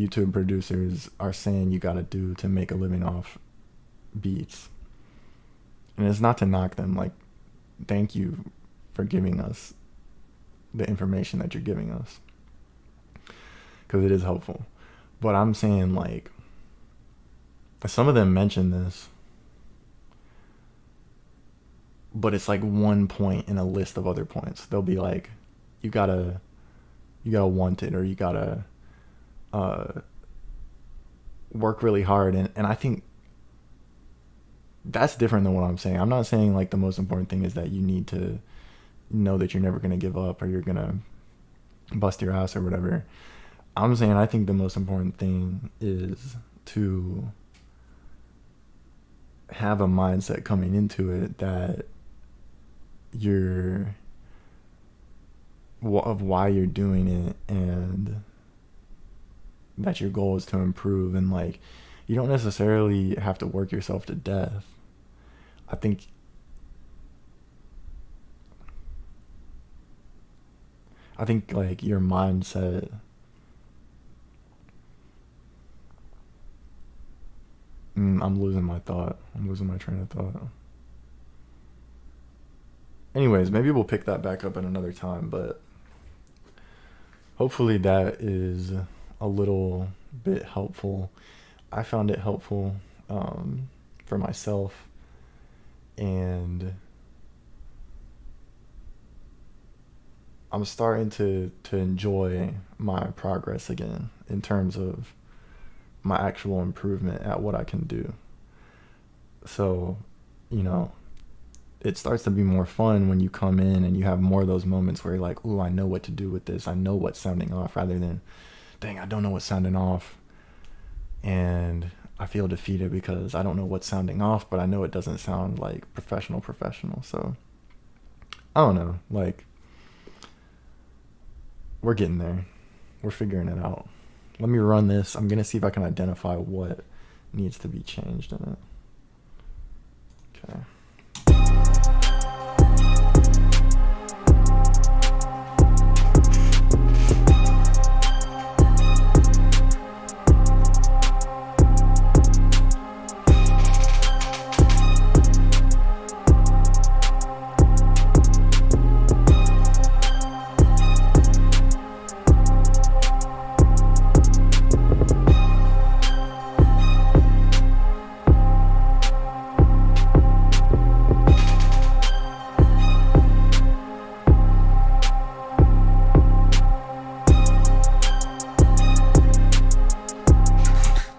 YouTube producers are saying you got to do to make a living off beats. And it's not to knock them, like, thank you for giving us the information that you're giving us, because it is helpful. But I'm saying, like, some of them mention this, but it's like one point in a list of other points. They'll be like, you gotta want it, or you gotta work really hard. And I think that's different than what I'm saying. I'm not saying like the most important thing is that you need to know that you're never going to give up or you're going to bust your ass or whatever. I'm saying I think the most important thing is to have a mindset coming into it that you're of why you're doing it, and that your goal is to improve. And like, you don't necessarily have to work yourself to death. I think like your mindset, I'm losing my train of thought. Anyways, maybe we'll pick that back up at another time, but hopefully that is a little bit helpful. I found it helpful for myself, and I'm starting to enjoy my progress again in terms of my actual improvement at what I can do. So, it starts to be more fun when you come in and you have more of those moments where you're like, ooh, I know what to do with this. I know what's sounding off, rather than, dang, I don't know what's sounding off. And I feel defeated because I don't know what's sounding off, but I know it doesn't sound like professional. So, I don't know. Like, we're getting there. We're figuring it out. Let me run this. I'm going to see if I can identify what needs to be changed in it. Okay.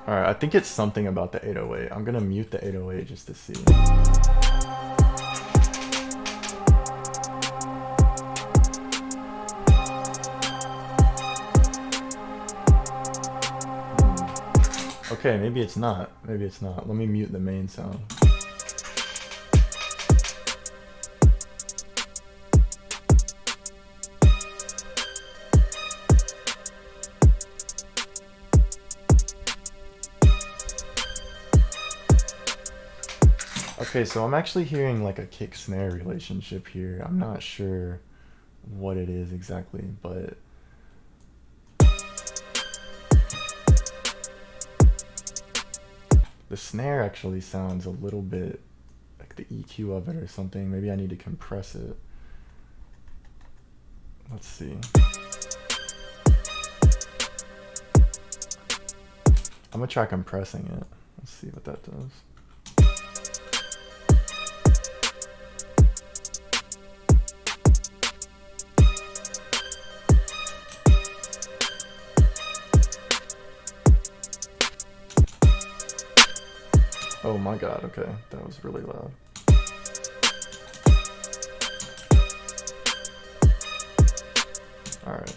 Alright, I think it's something about the 808. I'm gonna mute the 808 just to see. Okay, maybe it's not. Let me mute the main sound. Okay, so I'm actually hearing like a kick snare relationship here. I'm not sure what it is exactly, but the snare actually sounds a little bit like the EQ of it or something. Maybe I need to compress it. Let's see. I'm gonna try compressing it. Let's see what that does. Oh my god, okay. That was really loud. Alright.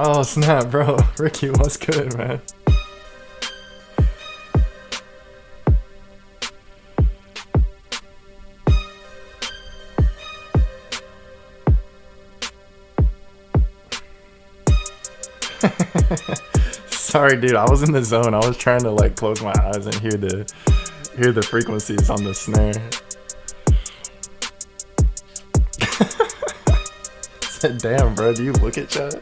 Oh snap, bro. Ricky, what's good, man? Sorry, dude. I was in the zone. I was trying to like close my eyes and hear the frequencies on the snare. Said, damn, bro. Do you look at chat?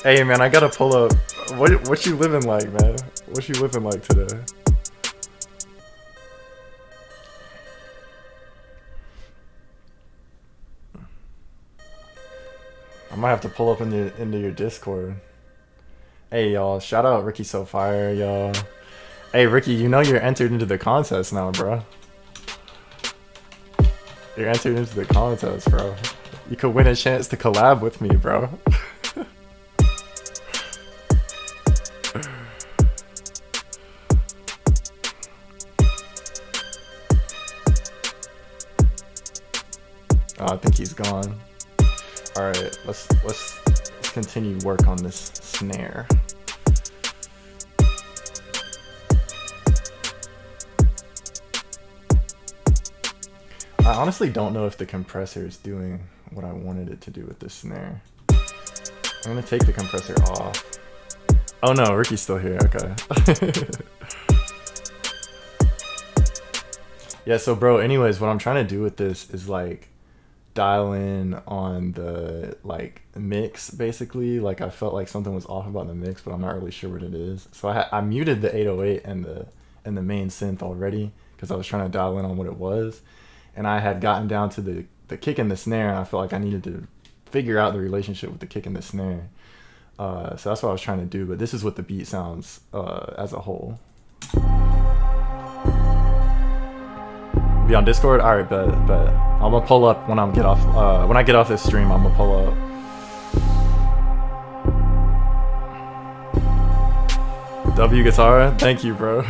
Hey, man. I gotta pull up. What you living like, man? What you living like today? I might have to pull up into your Discord. Hey, y'all. Shout out Ricky So Fire, y'all. Hey, Ricky, you know you're entered into the contest now, bro. You're entered into the contest, bro. You could win a chance to collab with me, bro. Oh, I think he's gone. Alright, let's continue work on this snare. I honestly don't know if the compressor is doing what I wanted it to do with this snare. I'm gonna take the compressor off. Oh no, Ricky's still here, okay. Yeah, so bro, anyways, what I'm trying to do with this is like dial in on the like mix basically. Like I felt like something was off about the mix, but I'm not really sure what it is. So I muted the 808 and the main synth already because I was trying to dial in on what it was, and I had gotten down to the kick and the snare, and I felt like I needed to figure out the relationship with the kick and the snare. So that's what I was trying to do, but this is what the beat sounds as a whole. Be on Discord? Alright, but I'm gonna pull up when I get off this stream. I'm gonna pull up. W Guitar, thank you, bro.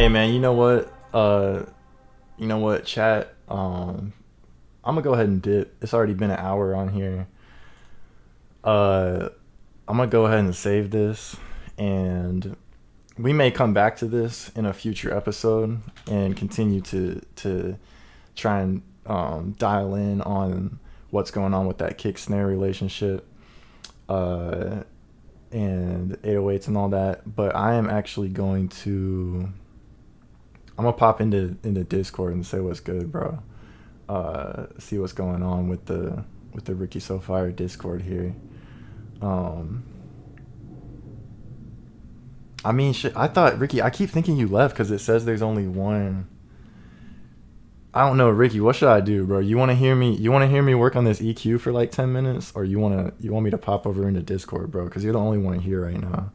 Hey man, you know what, chat? I'm gonna go ahead and dip. It's already been an hour on here. Uh, I'm gonna go ahead and save this, and we may come back to this in a future episode and continue to try and dial in on what's going on with that kick snare relationship, and 808s and all that. But I am actually going to. I'm gonna pop into Discord and say what's good, bro. See what's going on with the Ricky So Fire Discord here. I mean, shit. I thought Ricky. I keep thinking you left because it says there's only one. I don't know, Ricky. What should I do, bro? You want to hear me? You want to hear me work on this EQ for like 10 minutes, or you want me to pop over into Discord, bro? Because you're the only one here right now.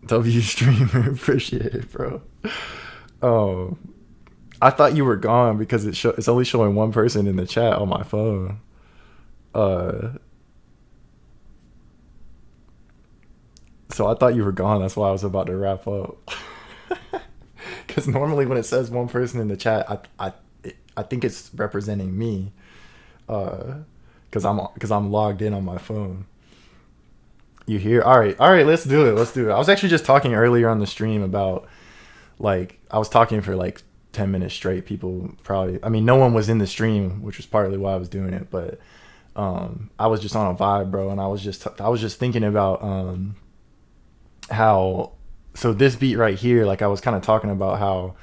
W streamer, appreciate it, bro. Oh, I thought you were gone because it's only showing one person in the chat on my phone. So I thought you were gone. That's why I was about to wrap up. Because normally when it says one person in the chat, I think it's representing me. Because I'm logged in on my phone. You hear? All right. Let's do it. I was actually just talking earlier on the stream about, like, I was talking for like 10 minutes straight. People probably, I mean, no one was in the stream, which was partly why I was doing it. But I was just on a vibe, bro, and I was just thinking about how. So this beat right here, like I was kind of talking about how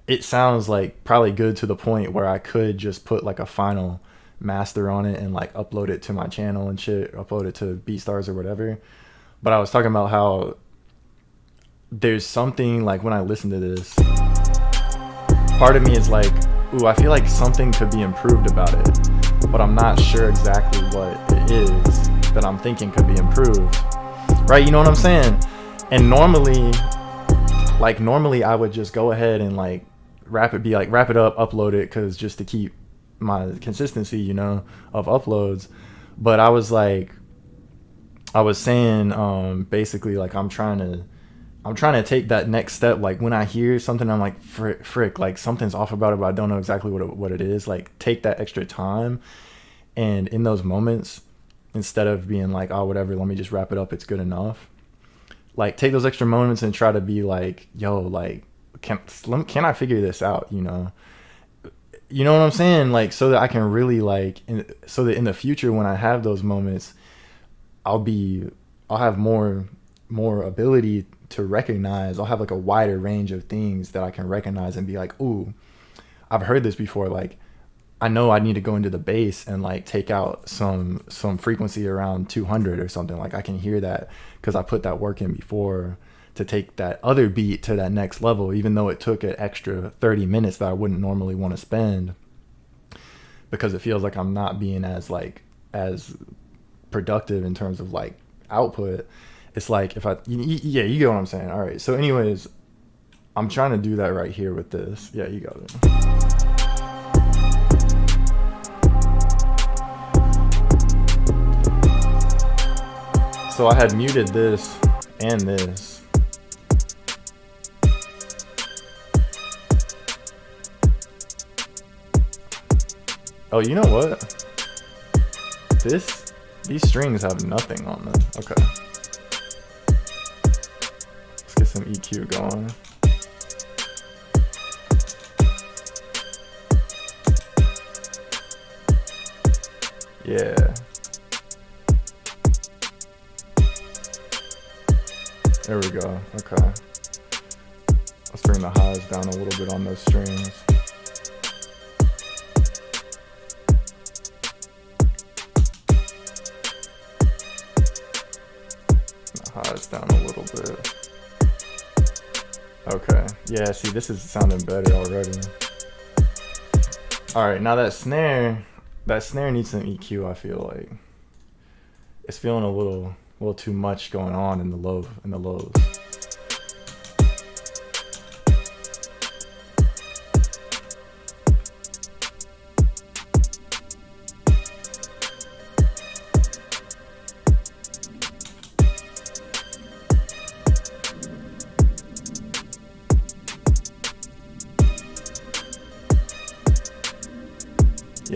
it sounds like probably good to the point where I could just put like a final master on it and like upload it to my channel and shit, upload it to BeatStars or whatever. But I was talking about how there's something, like when I listen to this, part of me is like, ooh, I feel like something could be improved about it, but I'm not sure exactly what it is that I'm thinking could be improved, right? You know what I'm saying? And normally I would just go ahead and like wrap it up, upload it, because just to keep my consistency, you know, of uploads. But I was saying basically, like I'm trying to take that next step. Like when I hear something, I'm like, frick, like something's off about it, but I don't know exactly what it is. Like take that extra time, and in those moments, instead of being like, oh whatever, let me just wrap it up, it's good enough, like take those extra moments and try to be like, yo, like can I figure this out, you know what I'm saying? Like, so that I can really like, so that in the future when I have those moments, I'll have more ability to recognize. I'll have like a wider range of things that I can recognize and be like, ooh, I've heard this before. Like, I know I need to go into the bass and like take out some frequency around 200 or something. Like I can hear that because I put that work in before to take that other beat to that next level, even though it took an extra 30 minutes that I wouldn't normally want to spend, because it feels like I'm not being as productive in terms of like output. It's like you get what I'm saying. All right, so anyways, I'm trying to do that right here with this. Yeah, you got it. So I had muted this and this. Oh, you know what? These strings have nothing on them. Okay. Let's get some EQ going. Yeah. There we go. Okay. Let's bring the highs down a little bit on those strings. Highs down a little bit. Okay. Yeah, see, this is sounding better already. Alright, now that snare needs some EQ, I feel like. It's feeling a little too much going on in the lows.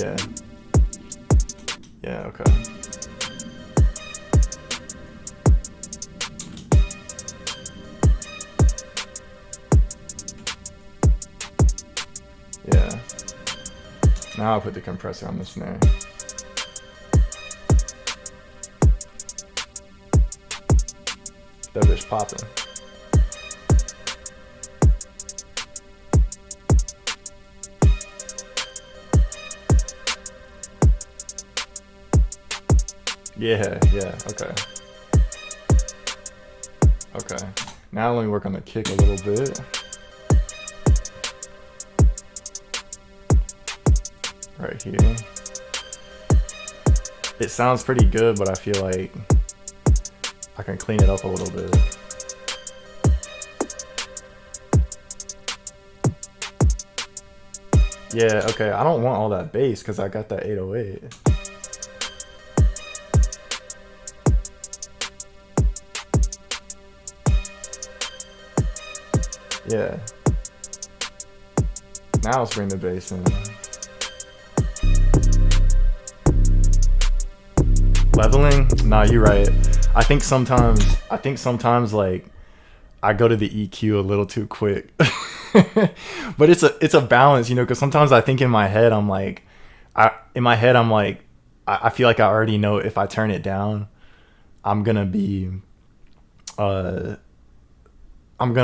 Yeah. Yeah, okay. Yeah. Now I'll put the compressor on the snare. That bitch popping. Yeah, yeah, okay. Okay. Now let me work on the kick a little bit. Right here. It sounds pretty good, but I feel like I can clean it up a little bit. Yeah, okay, I don't want all that bass because I got that 808. Yeah. Now let's bring the bass in. Leveling? Nah, you're right. I think sometimes like I go to the EQ a little too quick. But it's a balance, you know, because sometimes I think in my head I'm like I feel like I already know if I turn it down, I'm gonna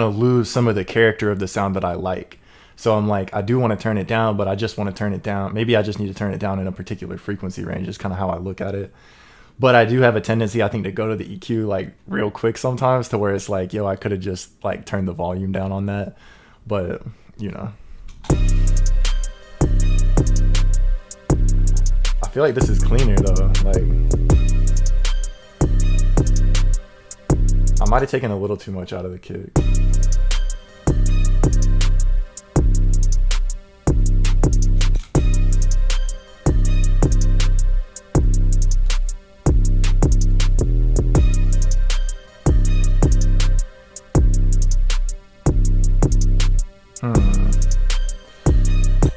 lose some of the character of the sound that I like. So I'm like, I do want to turn it down, but I just want to turn it down. Maybe I just need to turn it down in a particular frequency range is kind of how I look at it. But I do have a tendency, I think, to go to the EQ like real quick sometimes to where it's like, yo, I could have just like turned the volume down on that. But, you know. I feel like this is cleaner though. Like, I might have taken a little too much out of the kick.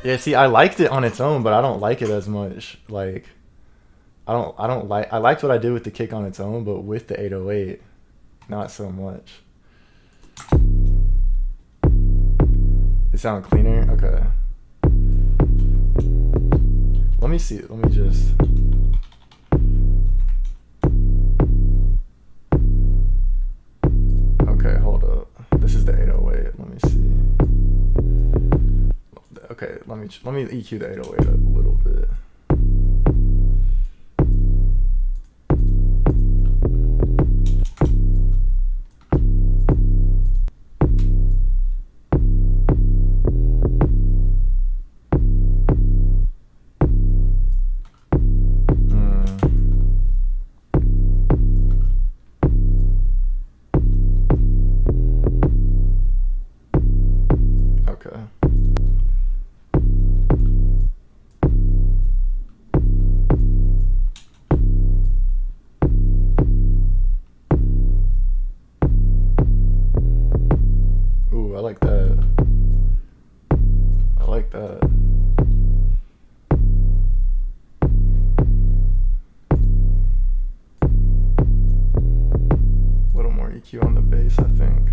Yeah, see, I liked it on its own, but I don't like it as much. Like, I liked what I did with the kick on its own, but with the 808, not so much. It sound cleaner? Okay. Let me see. Let me just... Okay, hold up. This is the 808. Let me see. Okay, let me EQ the 808 a little bit. Okay. Ooh, I like that. I like that. A little more EQ on the bass, I think.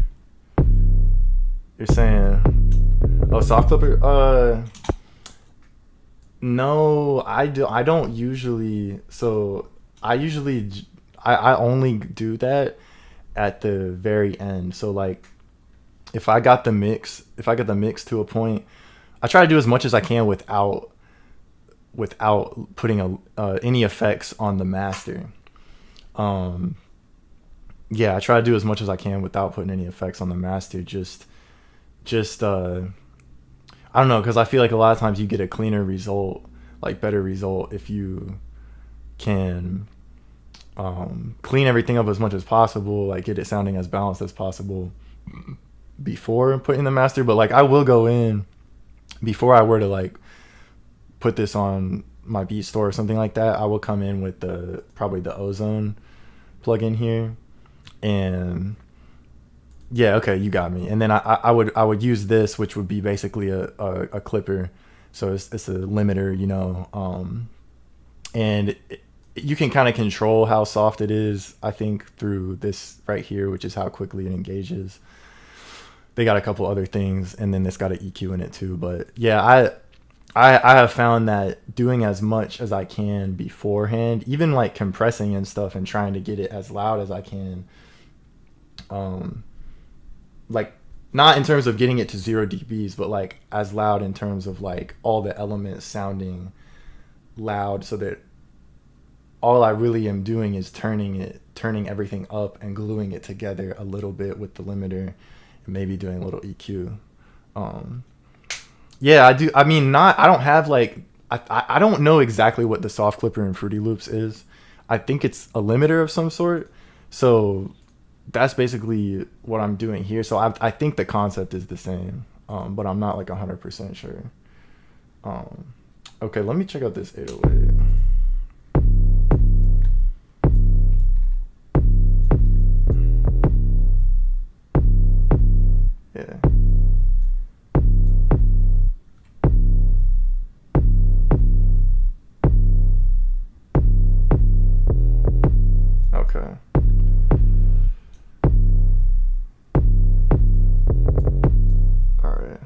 You're saying, oh, soft clipper? No, I don't usually. So I only do that at the very end. So like, if I got the mix to a point, I try to do as much as I can without putting any effects on the master. Yeah, I try to do as much as I can without putting any effects on the master. Just I don't know, because I feel like a lot of times you get a cleaner result, like better result, if you can clean everything up as much as possible, like get it sounding as balanced as possible before putting the master. But like, I will go in before I were to like put this on my Beat Store or something like that. I will come in with probably the Ozone plugin here, and yeah, okay, you got me. And then I would use this, which would be basically a clipper, So it's a limiter, you know, and you can kind of control how soft it is, I think, through this right here, which is how quickly it engages. They got a couple other things, and then it's got an EQ in it too. But yeah, I have found that doing as much as I can beforehand, even like compressing and stuff and trying to get it as loud as I can, like not in terms of getting it to 0 dBs, but like as loud in terms of like all the elements sounding loud, so that all I really am doing is turning everything up and gluing it together a little bit with the limiter, and maybe doing a little EQ. Yeah, I do. I mean, I don't have like, I don't know exactly what the soft clipper in Fruity Loops is. I think it's a limiter of some sort. So that's basically what I'm doing here. So I think the concept is the same, but I'm not like 100% sure. Okay, let me check out this 808. Yeah. Okay. All right.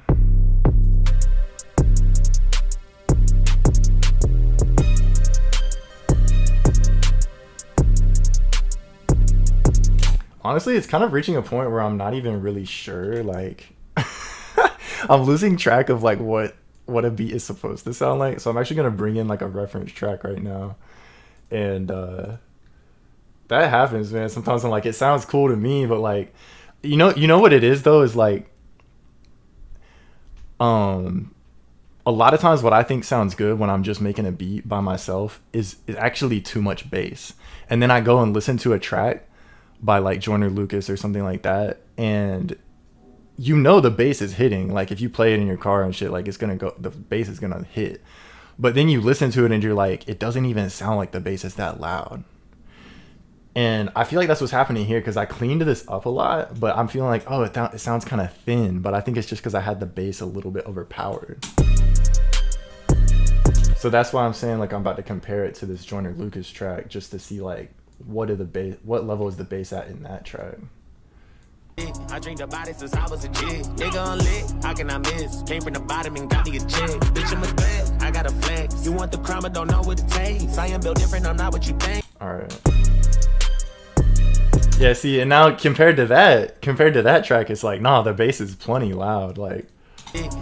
Honestly, it's kind of reaching a point where I'm not even really sure. Like, I'm losing track of like what a beat is supposed to sound like. So I'm actually gonna bring in like a reference track right now, and that happens, man. Sometimes I'm like, it sounds cool to me, but like, you know what it is though, is like, a lot of times what I think sounds good when I'm just making a beat by myself is actually too much bass, and then I go and listen to a track by like Joyner Lucas or something like that, and you know the bass is hitting. Like if you play it in your car and shit, like it's gonna go, the bass is gonna hit. But then you listen to it and you're like, it doesn't even sound like the bass is that loud. And I feel like that's what's happening here, because I cleaned this up a lot, but I'm feeling like, oh, it sounds kind of thin. But I think it's just because I had the bass a little bit overpowered. So that's why I'm saying like I'm about to compare it to this Joyner Lucas track, just to see like what level is the bass at in that track. I dreamed about it since I was a kid. Nigga unlit, how can I miss? Came from the bottom and got me a check. Bitch, I'm a threat, I got a flex. You want the crime, I don't know what it takes. I am built different, I'm not what you think. Alright. Yeah, see, and now compared to that track, it's like, nah, the bass is plenty loud. Like,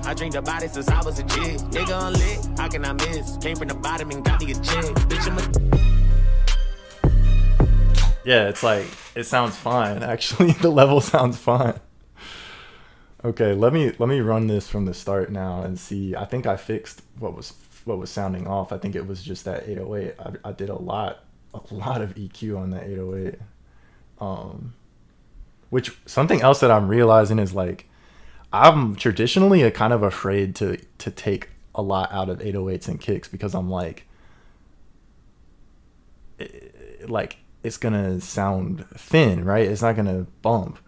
I dreamed about it since I was a kid. Nigga unlit, how can I miss? Came from the bottom and got me a check. Bitch, I'm a yeah, it's like, it sounds fine. Actually, the level sounds fine. Okay, let me run this from the start now and see. I think I fixed what was sounding off. I think it was just that 808. I did a lot of EQ on that 808. Which, something else that I'm realizing is like, I'm traditionally a kind of afraid to take a lot out of 808s and kicks, because I'm like it's gonna sound thin, right? It's not gonna bump.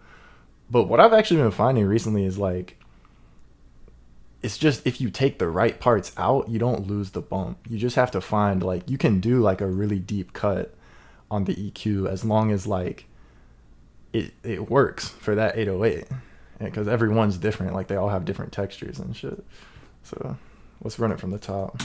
But what I've actually been finding recently is like, it's just, if you take the right parts out, you don't lose the bump. You just have to find, like, you can do like a really deep cut on the EQ as long as like it works for that 808, because everyone's different. Like they all have different textures and shit. So let's run it from the top.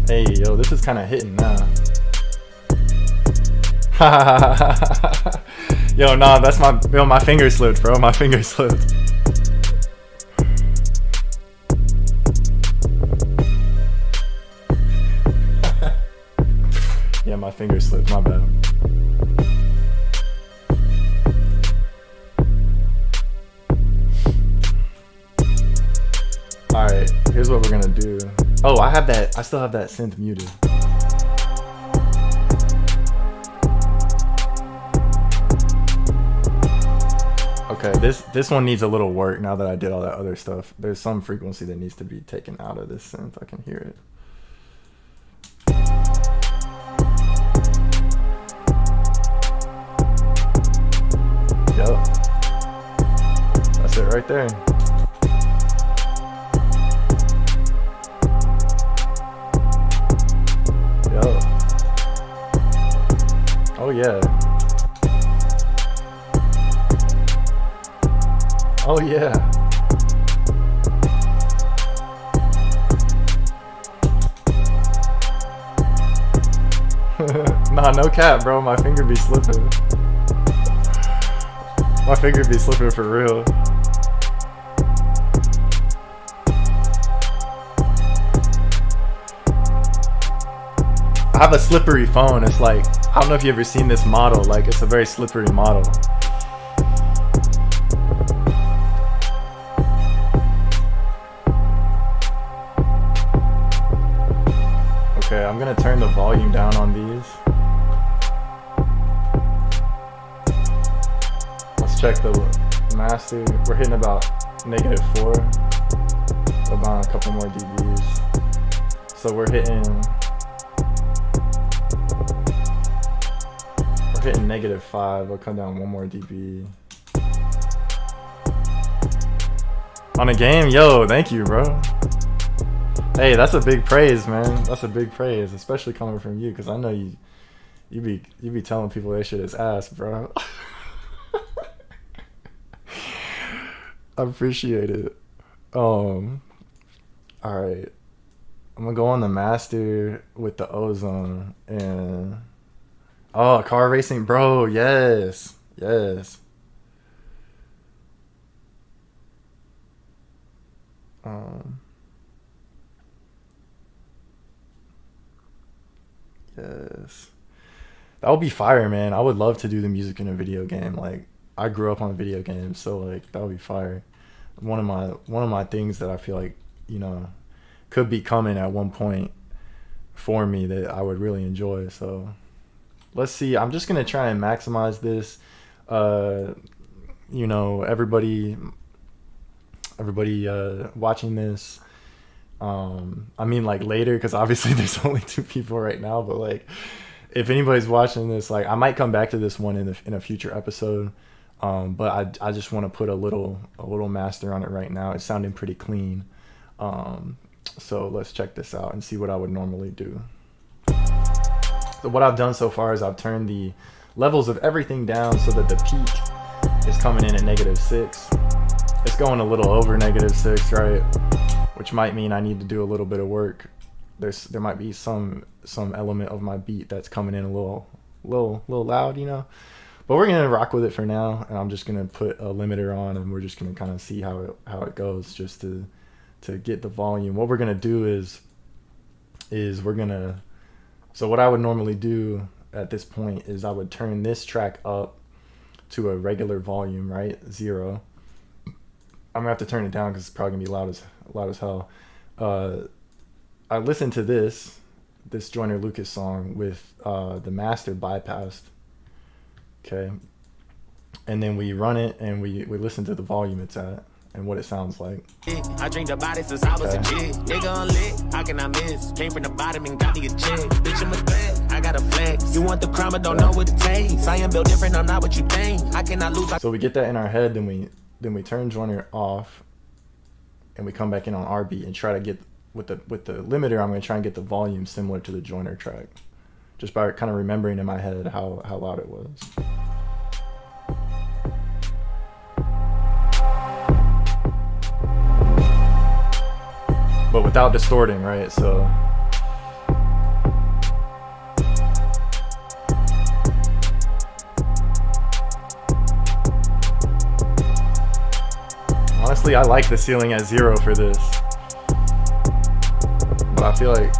Hey, yo, this is kind of hitting now. Yo, nah, that's my finger slipped, bro. My finger slipped. Yeah, my finger slipped, my bad. Alright, here's what we're gonna do. Oh, I still have that synth muted. Okay, this one needs a little work now that I did all that other stuff. There's some frequency that needs to be taken out of this synth. I can hear it. Yep. That's it right there. Yep. Oh yeah. Oh yeah. Nah, no cap, bro. My finger be slipping. My finger be slipping for real. I have a slippery phone. It's like, I don't know if you ever seen this model. Like, it's a very slippery model. Okay, I'm gonna turn the volume down on these. Let's check the master. We're hitting about -4, about a couple more dBs. So we're hitting -5. We'll come down 1 more dB. On a game, yo, thank you, bro. Hey, that's a big praise, man. That's a big praise, especially coming from you, because I know you be telling people that shit is ass, bro. I appreciate it. All right, I'm gonna go on the master with the ozone and car racing, bro. Yes. Yes. Yes. That would be fire, man. I would love to do the music in a video game. Like, I grew up on video games, so like that would be fire. One of my things that I feel like, you know, could be coming at one point for me that I would really enjoy. So let's see. I'm just gonna try and maximize this. You know, everybody watching this. I mean, like later, because obviously there's only 2 people right now. But like, if anybody's watching this, like I might come back to this one in a future episode. But I just want to put a little master on it right now. It's sounding pretty clean. So let's check this out and see what I would normally do. So what I've done so far is I've turned the levels of everything down so that the peak is coming in at -6. It's going a little over -6, right? Which might mean I need to do a little bit of work. There might be some element of my beat that's coming in a little loud, you know. But we're gonna rock with it for now, and I'm just gonna put a limiter on, and we're just gonna kind of see how it goes, just to get the volume. What we're gonna do is we're gonna. So what I would normally do at this point is I would turn this track up to a regular volume, right, 0. I'm gonna have to turn it down because it's probably gonna be loud as hell. I listened to this Joyner Lucas song with the master bypassed. Okay, and then we run it and we listen to the volume it's at and what it sounds like. I dreamed about it since I was a kid. Nigga on lit, how can I miss? Came from the bottom and got me a check. Bitch, I'm a threat, I got a flex. You want the crime, I don't know what it takes. I am built different, I'm not what you think. I cannot lose. So we get that in our head, then we turn Joyner off, and we come back in on our beat and try to get with the limiter. I'm gonna try and get the volume similar to the Joyner track, just by kind of remembering in my head how loud it was. But without distorting, right? So honestly, I like the ceiling at 0 for this, but I feel like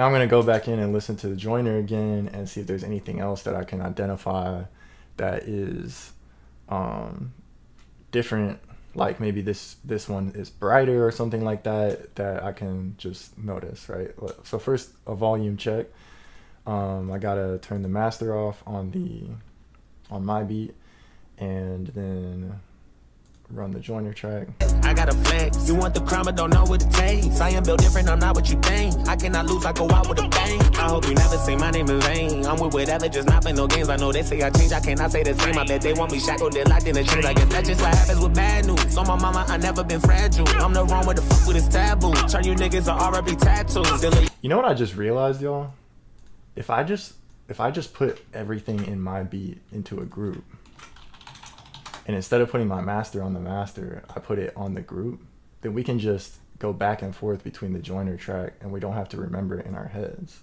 Now I'm going to go back in and listen to the joiner again and see if there's anything else that I can identify that is different. Like maybe this one is brighter or something like that I can just notice, right? So first, a volume check. I gotta turn the master off on my beat, and then run the joiner track. I got a flex. You want the crown but don't know what it takes. I am built different, I'm not what you think. I cannot lose, I go out with a bang. I hope you never say my name in vain. I'm with whatever, just not playing no games. I know they say I change, I cannot say the same. I bet they want me shackled, they're locked in the chains. I guess that's just what happens with bad news. On my mama, I never been fragile. I'm the wrong with the fuck with this taboo. Turn you niggas to R.I.P. tattoos. You know what I just realized, y'all? If I just put everything in my beat into a group, and instead of putting my master on the master, I put it on the group, then we can just go back and forth between the joiner track and we don't have to remember it in our heads.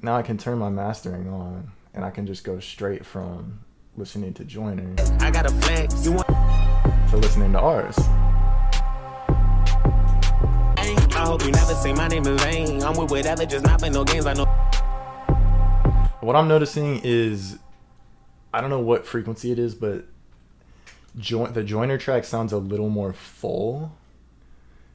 Now I can turn my mastering on and I can just go straight from listening to joiner I got a flex. to listening to ours. I hope you never say my name in vain. I'm with whatever, just not playing no games. I know. What I'm noticing is, I don't know what frequency it is, but the joiner track sounds a little more full.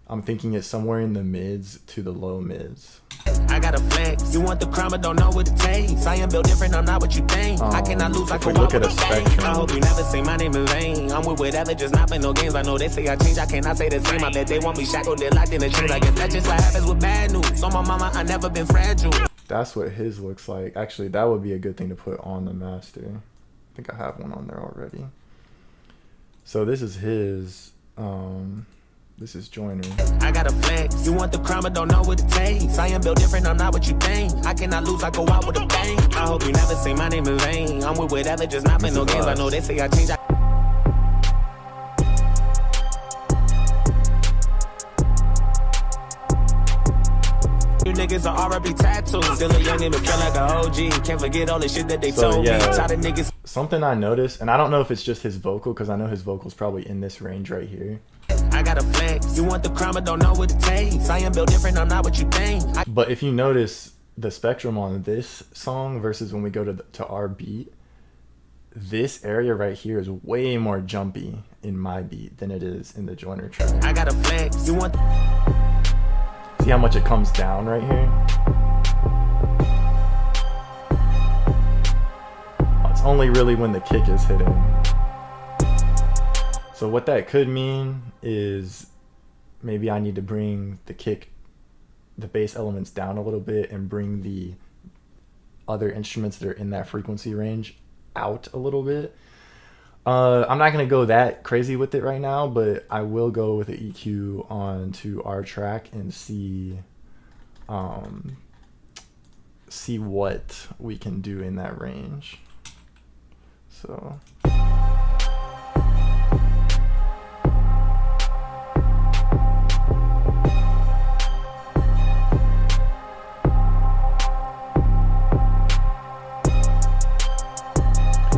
I'm thinking it's somewhere in the mids to the low mids. I got a flex. You want the crown but don't know what it takes. I am built different, I'm not what you think. I cannot lose, I if go we look out at with a a bang. spectrum, I hope you never say my name in vain. I'm with whatever, just not playing no games. I know they say I change, I cannot say the same. I bet they want me shackled, they're locked in the chains. I guess that's just what happens with bad news. On my mama, I never been fragile. that's what his looks like. Actually, that would be a good thing to put on the master. I think I have one on there already. So this is his, this is joiner. I got a flex. You want the crown but don't know what it takes. I am built different, I'm not what you think. I cannot lose, I go out with a bang. I hope you never say my name in vain. I'm with whatever, just not playing no games. I know they say I change. You niggas are R.I.P. tattoos. Still a young nigga, feel like a OG. Can't forget all the shit that they told me. Tired of niggas. Something I noticed, and I don't know if it's just his vocal, because I know his vocal's probably in this range right here. I got a flex. You want the crown but don't know what it takes. I am built different, I'm not what you think. But if you notice the spectrum on this song versus when we go to our beat, this area right here is way more jumpy in my beat than it is in the joiner track. I got a flex. You want. See how much it comes down right here? It's only really when the kick is hitting. So what that could mean is maybe I need to bring the bass elements down a little bit and bring the other instruments that are in that frequency range out a little bit. I'm not going to go that crazy with it right now, but I will go with the EQ onto our track and see what we can do in that range. So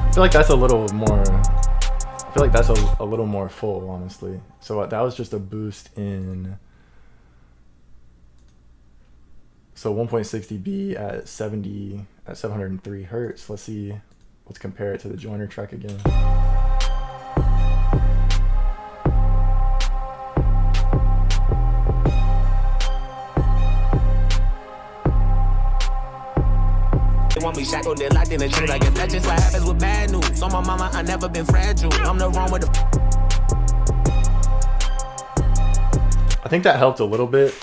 I feel like that's a little more. I feel like that's a little more full, honestly. So that was just a boost in. So 1.6 dB at 703 hertz. Let's see. Let's compare it to the joiner track again. Want me shackled, they're locked in the chains. I guess that's just what happens with bad news. On my mama, I never been fragile. I'm the wrong with the. I think that helped a little bit.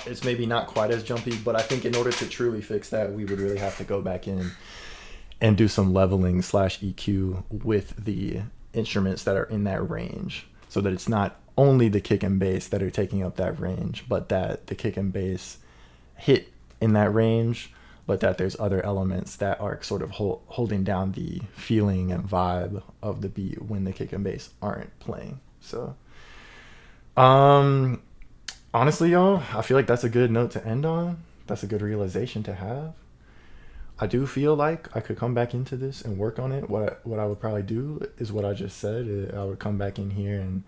It's maybe not quite as jumpy, but I think in order to truly fix that, we would really have to go back in and do some leveling / EQ with the instruments that are in that range, so that it's not only the kick and bass that are taking up that range, but that the kick and bass hit in that range, but that there's other elements that are sort of holding down the feeling and vibe of the beat when the kick and bass aren't playing. So, honestly, y'all, I feel like that's a good note to end on. That's a good realization to have. I do feel like I could come back into this and work on it. What I would probably do is what I just said. I would come back in here and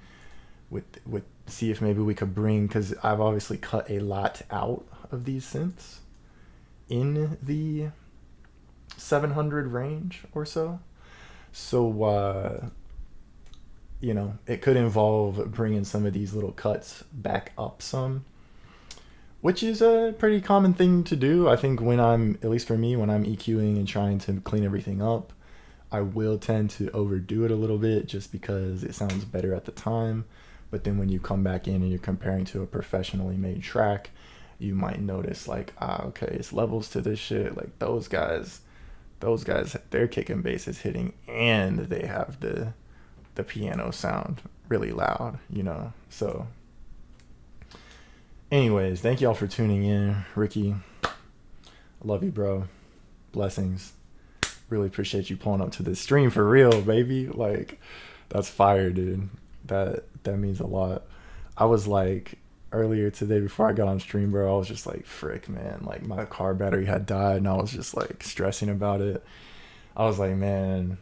with see if maybe we could bring, because I've obviously cut a lot out of these synths in the 700 range or so. So, you know, it could involve bringing some of these little cuts back up some, which is a pretty common thing to do. I think when I'm, at least for me, when I'm EQing and trying to clean everything up, I will tend to overdo it a little bit just because it sounds better at the time. But then when you come back in and you're comparing to a professionally made track, you might notice like, okay, it's levels to this shit. Like those guys, their kick and bass is hitting, and they have the piano sound really loud, you know. So anyways, thank y'all for tuning in. Ricky, I love you, bro. Blessings. Really appreciate you pulling up to this stream for real, baby. Like, that's fire, dude. That means a lot. I was like, earlier today before I got on stream, bro, I was just like, frick, man. Like, my car battery had died, and I was just like stressing about it. I was like, man,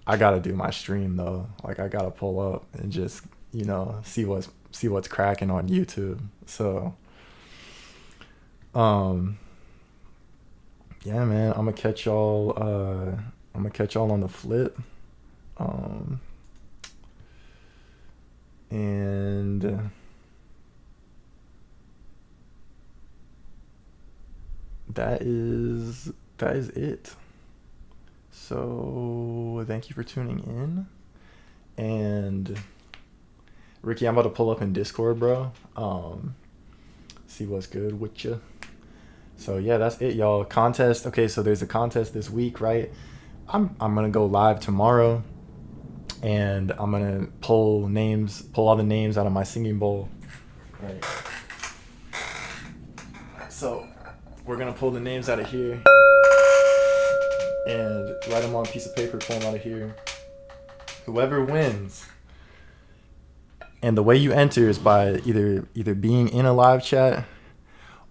I gotta do my stream though. Like, I gotta pull up and just, you know, see what's cracking on YouTube. So, yeah, man, I'm gonna catch y'all on the flip. And that is it. So thank you for tuning in. And Ricky, I'm about to pull up in Discord, bro. See what's good with you. So yeah, that's it, y'all. Contest. Okay, so there's a contest this week, right? I'm gonna go live tomorrow, and I'm gonna pull all the names out of my singing bowl. Right. So we're gonna pull the names out of here and write them on a piece of paper, pull them out of here. Whoever wins. And the way you enter is by either being in a live chat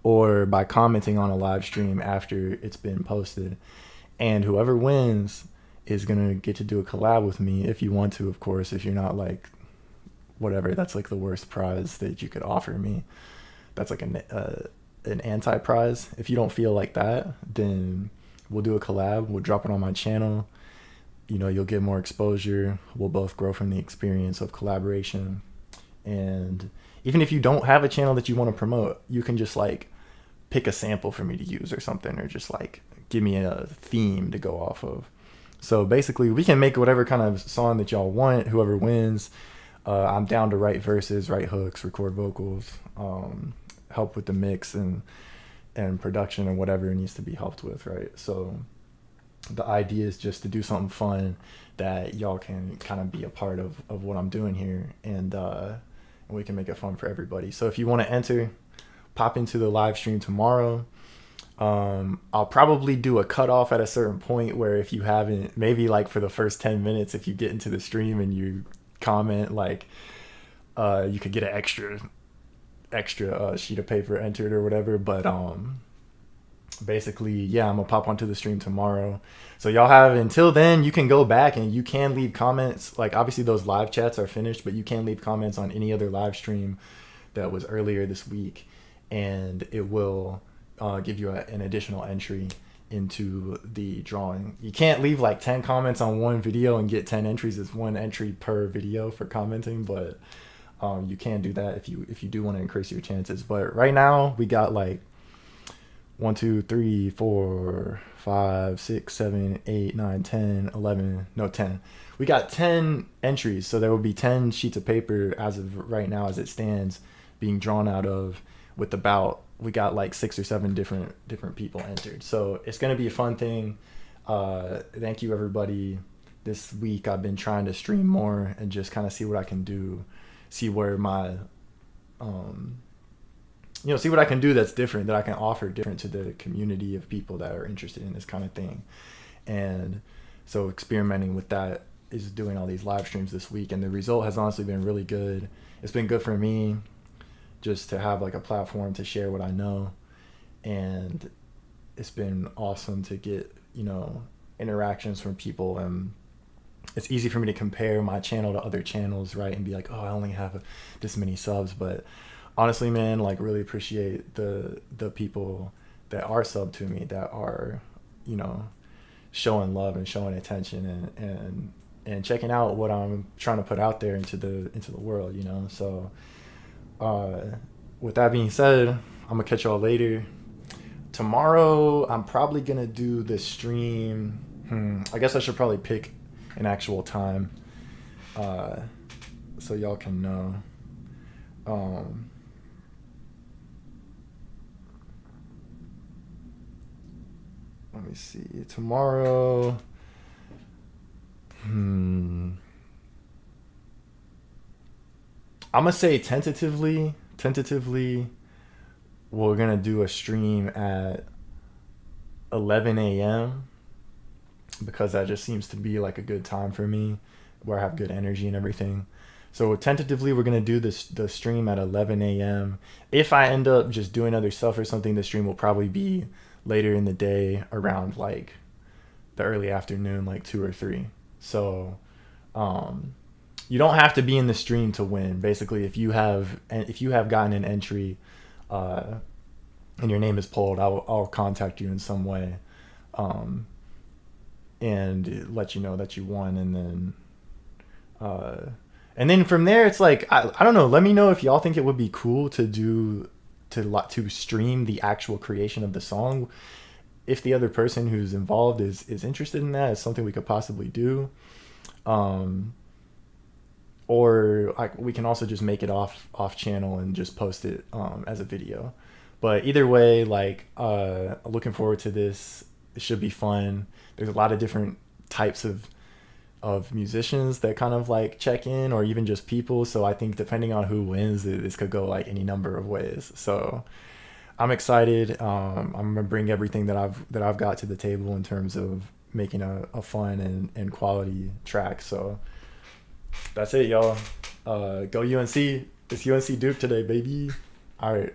or by commenting on a live stream after it's been posted. And whoever wins is going to get to do a collab with me if you want to, of course. If you're not like, whatever, that's like the worst prize that you could offer me. That's like an anti-prize. If you don't feel like that, then we'll do a collab. We'll drop it on my channel. You know, you'll get more exposure. We'll both grow from the experience of collaboration. And even if you don't have a channel that you want to promote, you can just like pick a sample for me to use or something, or just like give me a theme to go off of. So basically, we can make whatever kind of song that y'all want, whoever wins. I'm down to write verses, write hooks, record vocals, help with the mix and production and whatever needs to be helped with, right? So the idea is just to do something fun that y'all can kind of be a part of what I'm doing here, and we can make it fun for everybody. So if you want to enter, pop into the live stream tomorrow. I'll probably do a cutoff at a certain point where if you haven't, maybe like for the first 10 minutes, if you get into the stream and you comment, like you could get an extra sheet of paper entered or whatever. But basically, yeah, I'm gonna pop onto the stream tomorrow. So y'all have until then. You can go back and you can leave comments. Like, obviously those live chats are finished, but you can leave comments on any other live stream that was earlier this week, and it will give you an additional entry into the drawing. You can't leave like 10 comments on one video and get 10 entries. It's one entry per video for commenting, but you can do that if you do want to increase your chances. But right now we got like 1, 2, 3, 4, 5, 6, 7, 8, 9, 10, 11, no 10. We got 10 entries, so there will be 10 sheets of paper as of right now as it stands being drawn out of, with about, we got like 6 or 7 different people entered. So it's going to be a fun thing. Thank you, everybody. This week I've been trying to stream more and just kind of see what I can do, see where my see what I can do that's different, that I can offer different to the community of people that are interested in this kind of thing. And so experimenting with that is doing all these live streams this week, and the result has honestly been really good. It's been good for me just to have like a platform to share what I know, and it's been awesome to get interactions from people and it's easy for me to compare my channel to other channels, right? And be like, oh, I only have this many subs. But honestly, man, like really appreciate the people that are sub to me, that are, you know, showing love and showing attention and checking out what I'm trying to put out there into the world, you know. So with that being said, I'm gonna catch y'all later. Tomorrow I'm probably gonna do the stream. I guess I should probably pick an actual time so y'all can know. Let me see. Tomorrow. I'm gonna say tentatively, we're gonna do a stream at 11 a.m. because that just seems to be like a good time for me, where I have good energy and everything. So tentatively, we're gonna do the stream at 11 a.m. If I end up just doing other stuff or something, the stream will probably be later in the day, around like the early afternoon, like 2 or 3. So you don't have to be in the stream to win. Basically, if you have gotten an entry and your name is pulled, I'll contact you in some way and let you know that you won. And then from there, it's like, I don't know, let me know if y'all think it would be cool to stream the actual creation of the song. If the other person who's involved is interested in that, it's something we could possibly do. Or we can also just make it off channel and just post it as a video. But either way, like looking forward to this. It should be fun. There's a lot of different types of musicians that kind of like check in, or even just people. So I think depending on who wins, this could go like any number of ways. So I'm excited. I'm gonna bring everything that I've got to the table in terms of making a fun and quality track. So that's it, y'all. Go UNC. It's UNC Duke today, baby. All right.